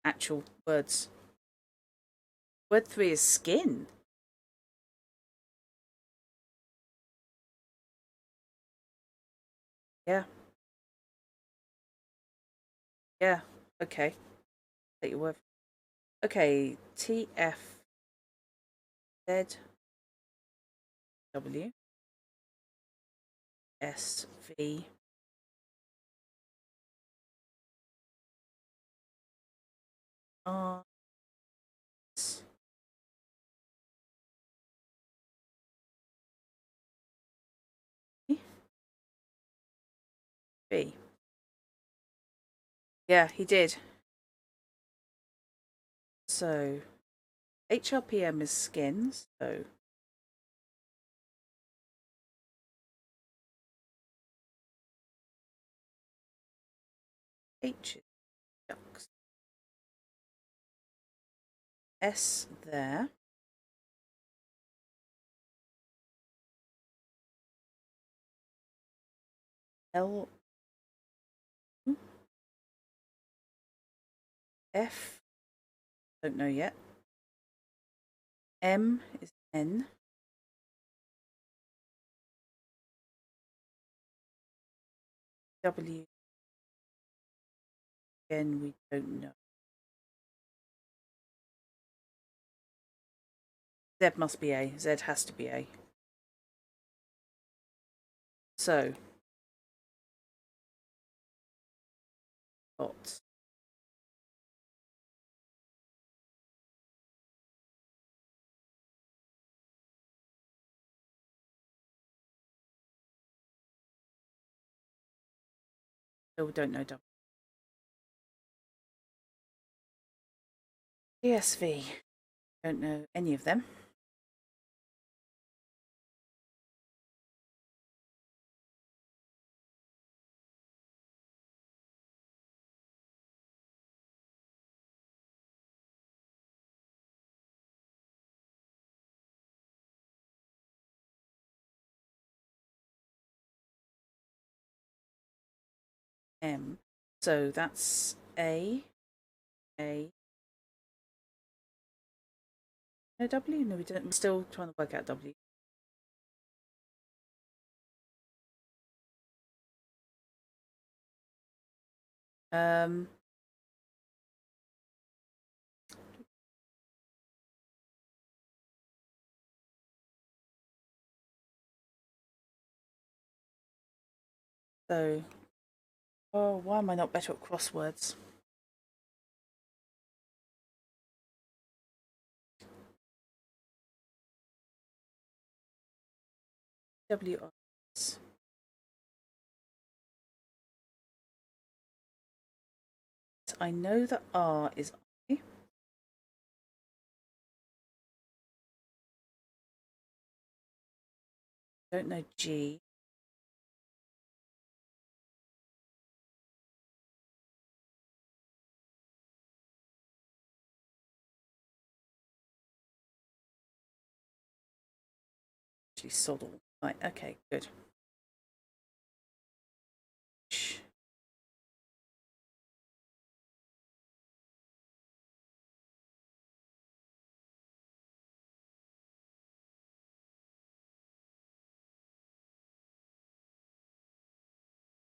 actual words. Word 3 is skin. Yeah. Yeah. Okay. Take your word. Okay. T F Z W S V R S B. Yeah, he did. So HRPM is skin. So H is ducks. S there. L F. Don't know yet. M is N. W again we don't know. Z must be A. Z has to be A. So got so we don't know W. ESV. Don't know any of them. M. So that's A. No W? No, we don't. We're still trying to work out W. Um, so, oh, why am I not better at crosswords? W R S. I know that R is I. Don't know G. Actually, sod all. Right, okay, good.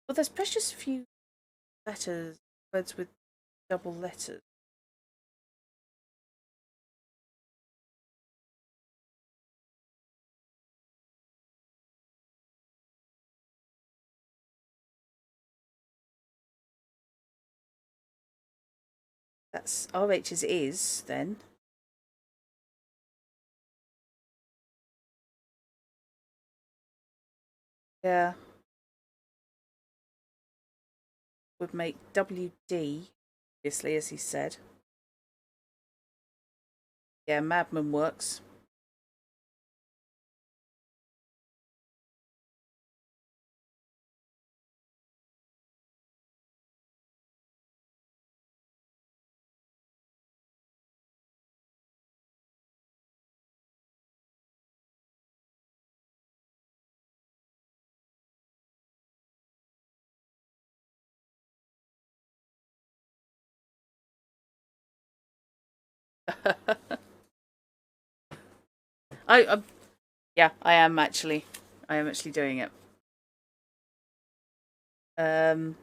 Well, there's precious few letters, words with double letters. That's RH is then. Yeah. Would make WD, obviously, as he said. Yeah, Madman works. I yeah, I am actually. I am actually doing it. I'm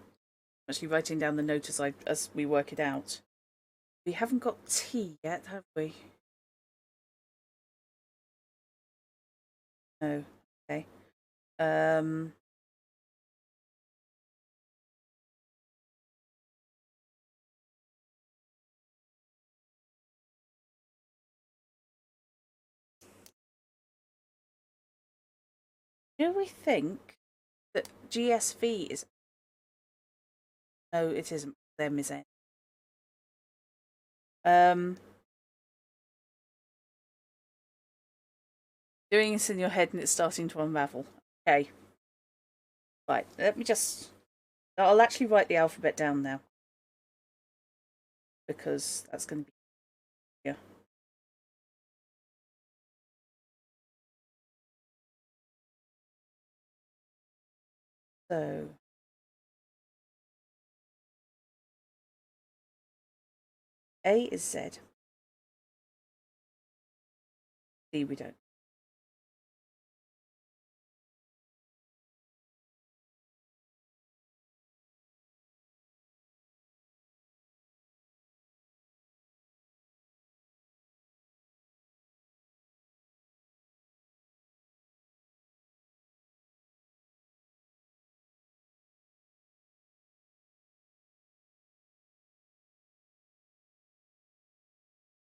actually writing down the note as we work it out. We haven't got tea yet, have we? No. Okay. Um. Do we think that GSV is? No, it isn't. Them is it? Um. Doing this in your head and it's starting to unravel. Okay. Right. Let me just. I'll actually write the alphabet down now because that's going to be. Yeah. So. A is Z. D we don't.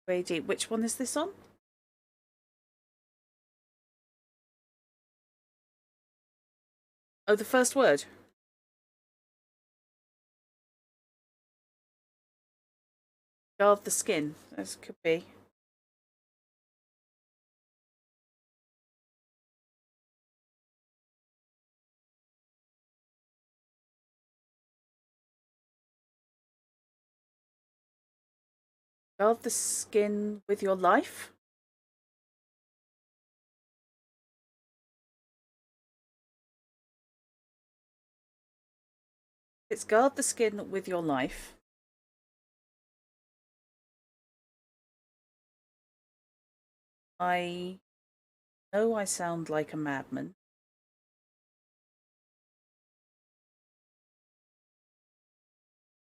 AD. Which one is this on? Oh, the first word. Guard the skin. This could be. Guard the skin with your life. It's guard the skin with your life. I know I sound like a madman.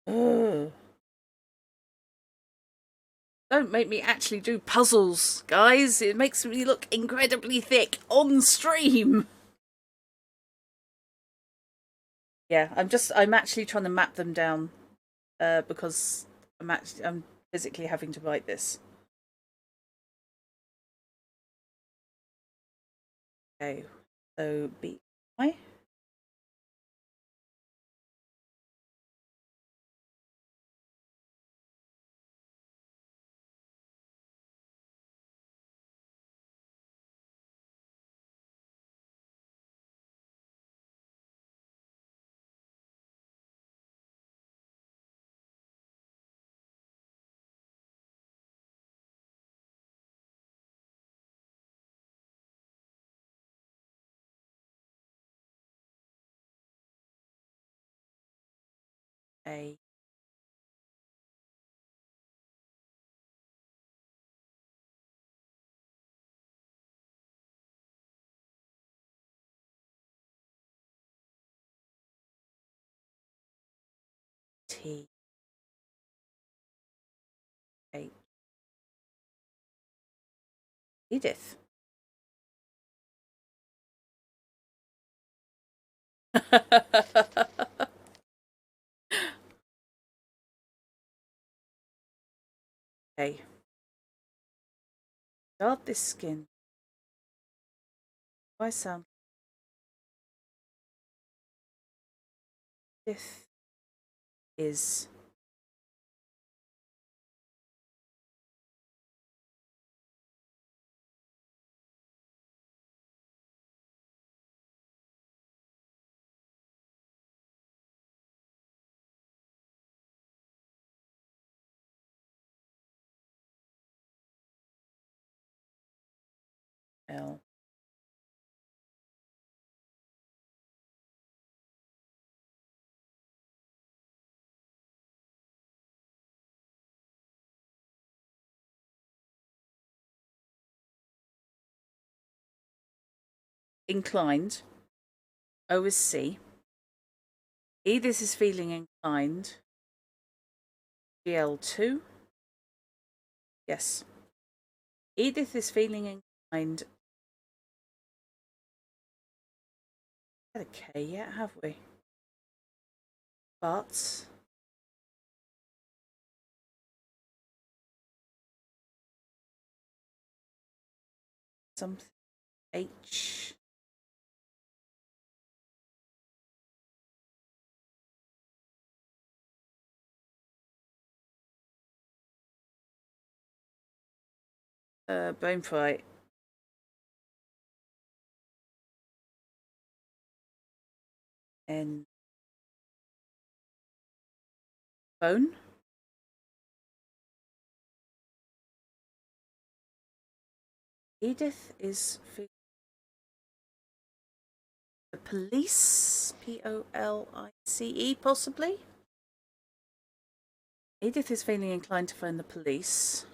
Ugh. Don't make me actually do puzzles, guys. It makes me look incredibly thick on stream. Yeah, I'm actually trying to map them down because I'm physically having to write this. Okay, so B I. A. T. A. Edith. Okay. Guard this skin. I sound. This is. L. inclined. O is C. Edith is feeling inclined. GL2. Yes. Edith is feeling inclined. Okay, yet, have we? But something H. Bone fright. N. Bone. Edith is feeling the police. Police, possibly. Edith is feeling inclined to phone the police.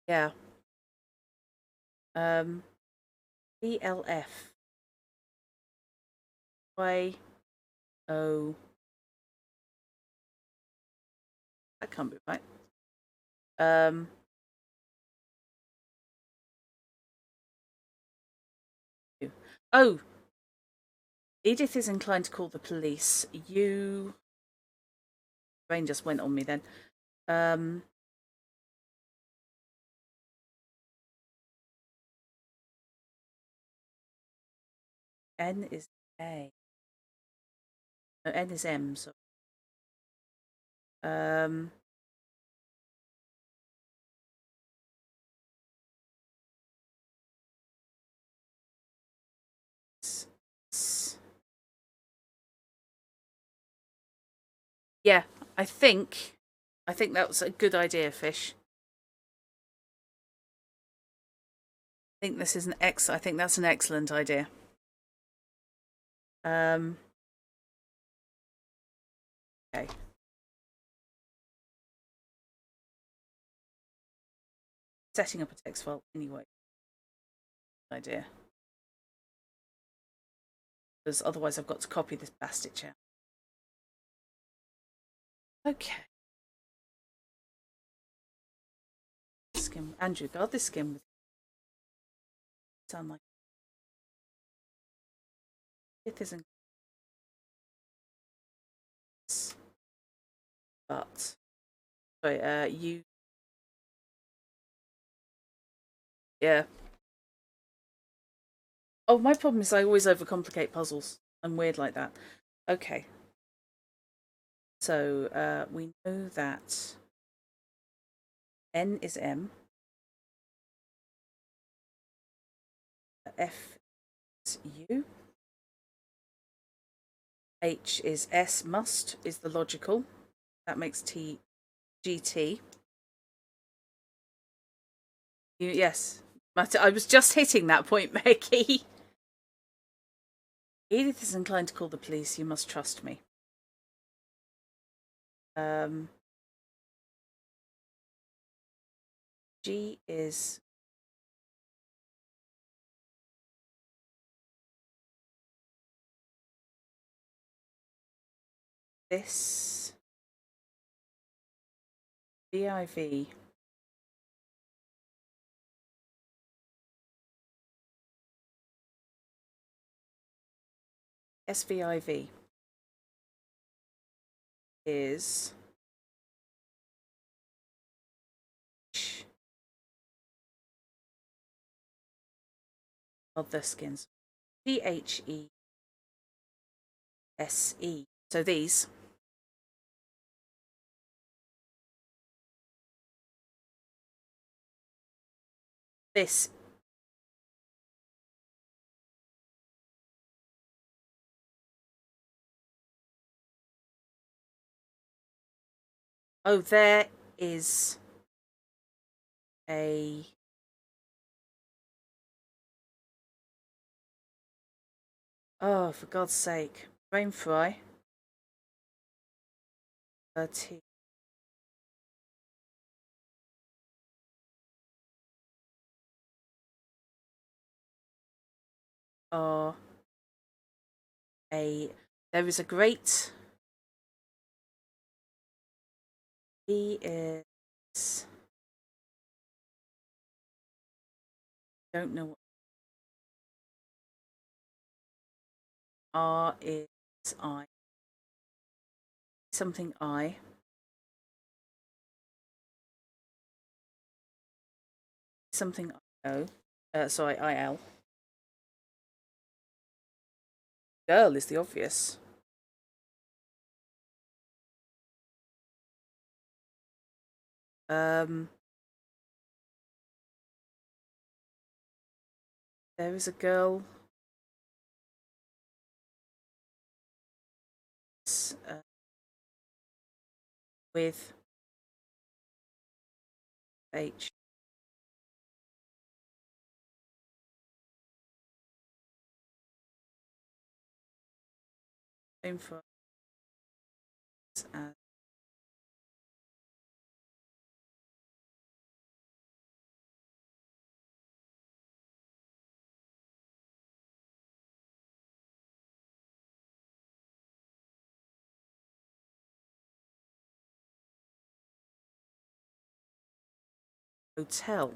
Yeah. ELF. Y. O. That can't be right. Oh. Edith is inclined to call the police. You. Brain just went on me then. N is A. No, N is M. So. Yeah, I think that was a good idea, Fish. I think that's an excellent idea. Okay. Setting up a text file anyway. Idea. Because otherwise I've got to copy this bastard chat. Okay. Skim. Andrew, guard this skim with sound like it isn't. But sorry, you. Yeah. Oh, my problem is I always overcomplicate puzzles. I'm weird like that. Okay. So we know that N is M. F is U. H is S. Must is the logical. That makes T GT. Yes. I was just hitting that point, Maggie. Edith is inclined to call the police. You must trust me. G is this. VIV. SVIV is of the skins. THESE. So these. This. Oh, there is a Oh, for God's sake. Brain fry. 30. Are there is a great. He is. Don't know what. R is I. Something I. Something O. Sorry, IL. Girl is the obvious. There is a girl. With H. Info as hotel.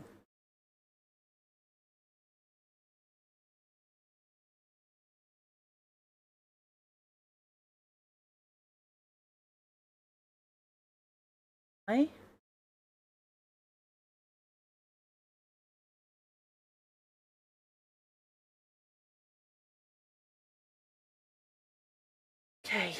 I. Okay.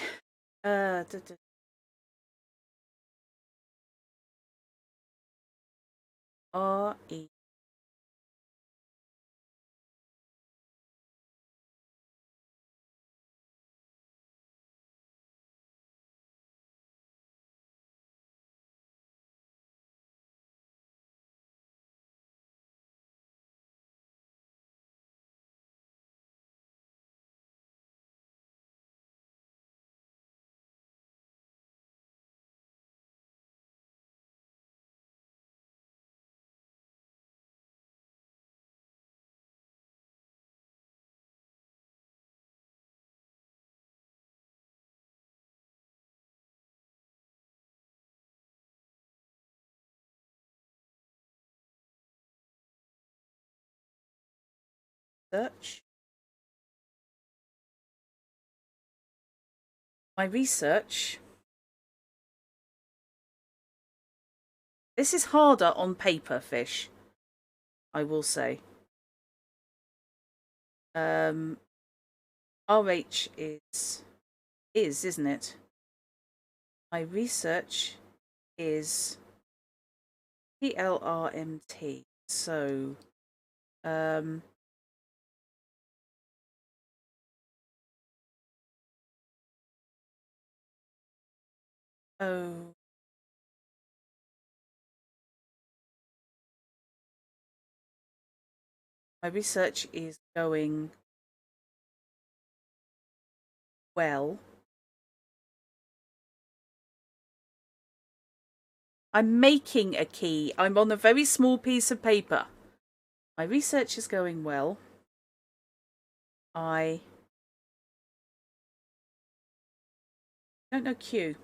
R E. Search. My research. This is harder on paper, Fish. I will say. RH is, isn't it? My research is PLRMT. So, oh, my research is going well. I'm making a key. I'm on a very small piece of paper. My research is going well. I don't know Q.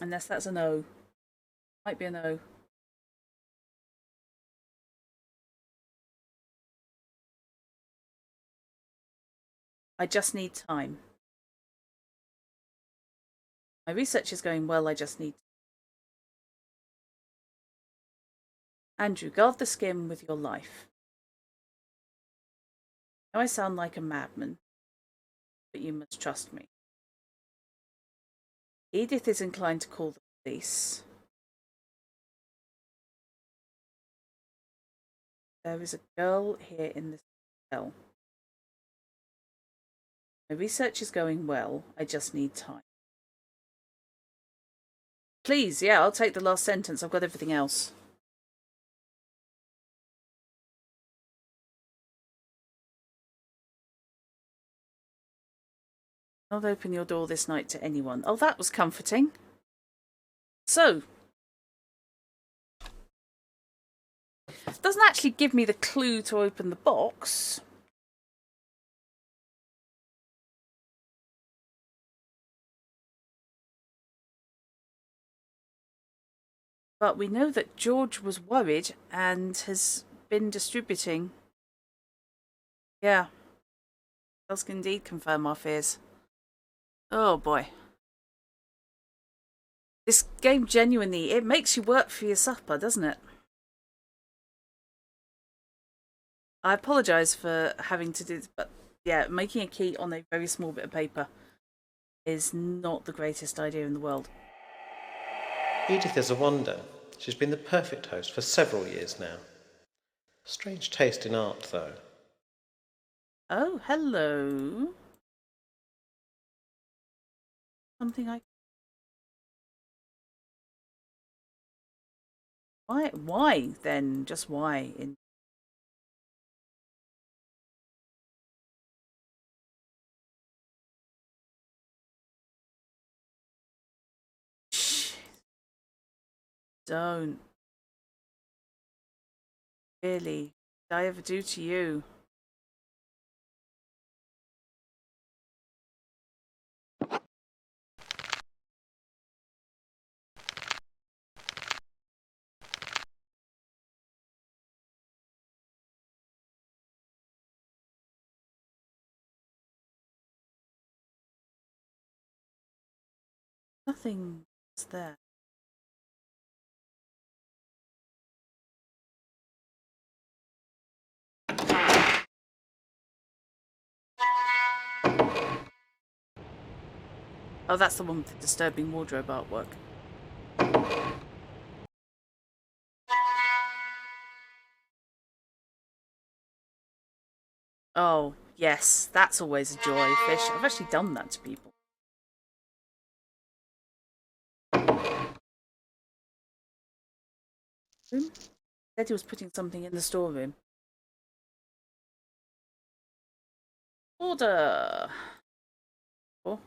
Unless that's an O. Might be an O. I just need time. My research is going well, I just need time. Andrew, guard the skin with your life. Now I sound like a madman, but you must trust me. Edith is inclined to call the police. There is a girl here in this hotel. My research is going well, I just need time. Please, yeah, I'll take the last sentence. I've got everything else. Not open your door this night to anyone. Oh, that was comforting. So, it doesn't actually give me the clue to open the box. But we know that George was worried and has been distributing. Yeah, does indeed confirm our fears. Oh boy. This game genuinely, it makes you work for your supper, doesn't it? I apologise for having to do this, but yeah, making a key on a very small bit of paper is not the greatest idea in the world. Edith is a wonder. She's been the perfect host for several years now. Strange taste in art, though. Oh, hello. Something I... Why then? Just why? Shh. Don't. Really? Did I ever do to you? Nothing's there. Oh, that's the one with the disturbing wardrobe artwork. Oh, yes, that's always a joy, fish. I've actually done that to people. Room? Said he was putting something in the storeroom. Order! Oh.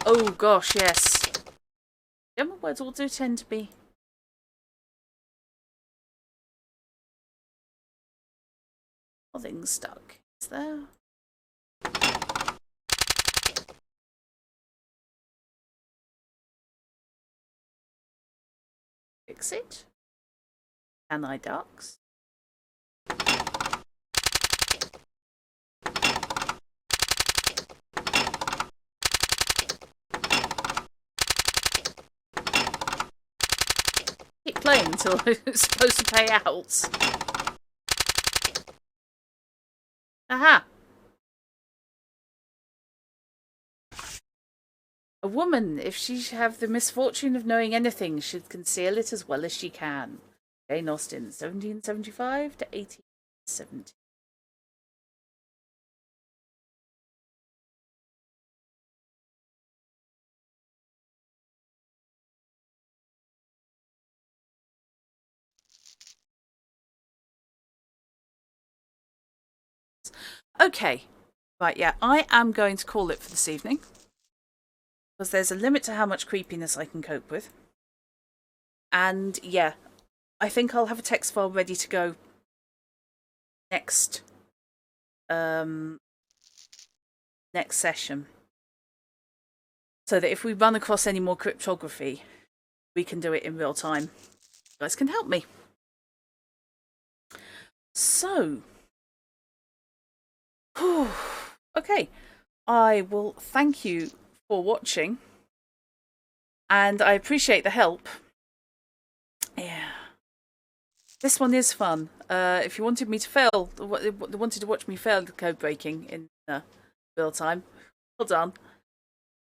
Oh gosh, yes. German words all do tend to be... Nothing stuck. Is there? Fix it? Can I ducks? Keep playing until I'm supposed to pay out. Aha! A woman, if she have the misfortune of knowing anything, should conceal it as well as she can. Jane Austen, 1775 to 1870. Okay, right, yeah, I am going to call it for this evening. Because there's a limit to how much creepiness I can cope with. And yeah, I think I'll have a text file ready to go next next session. So that if we run across any more cryptography, we can do it in real time. You guys can help me. So, okay, I will thank you for watching, and I appreciate the help. Yeah, this one is fun. If you wanted me to fail, wanted to watch me fail the code breaking in real time, well done.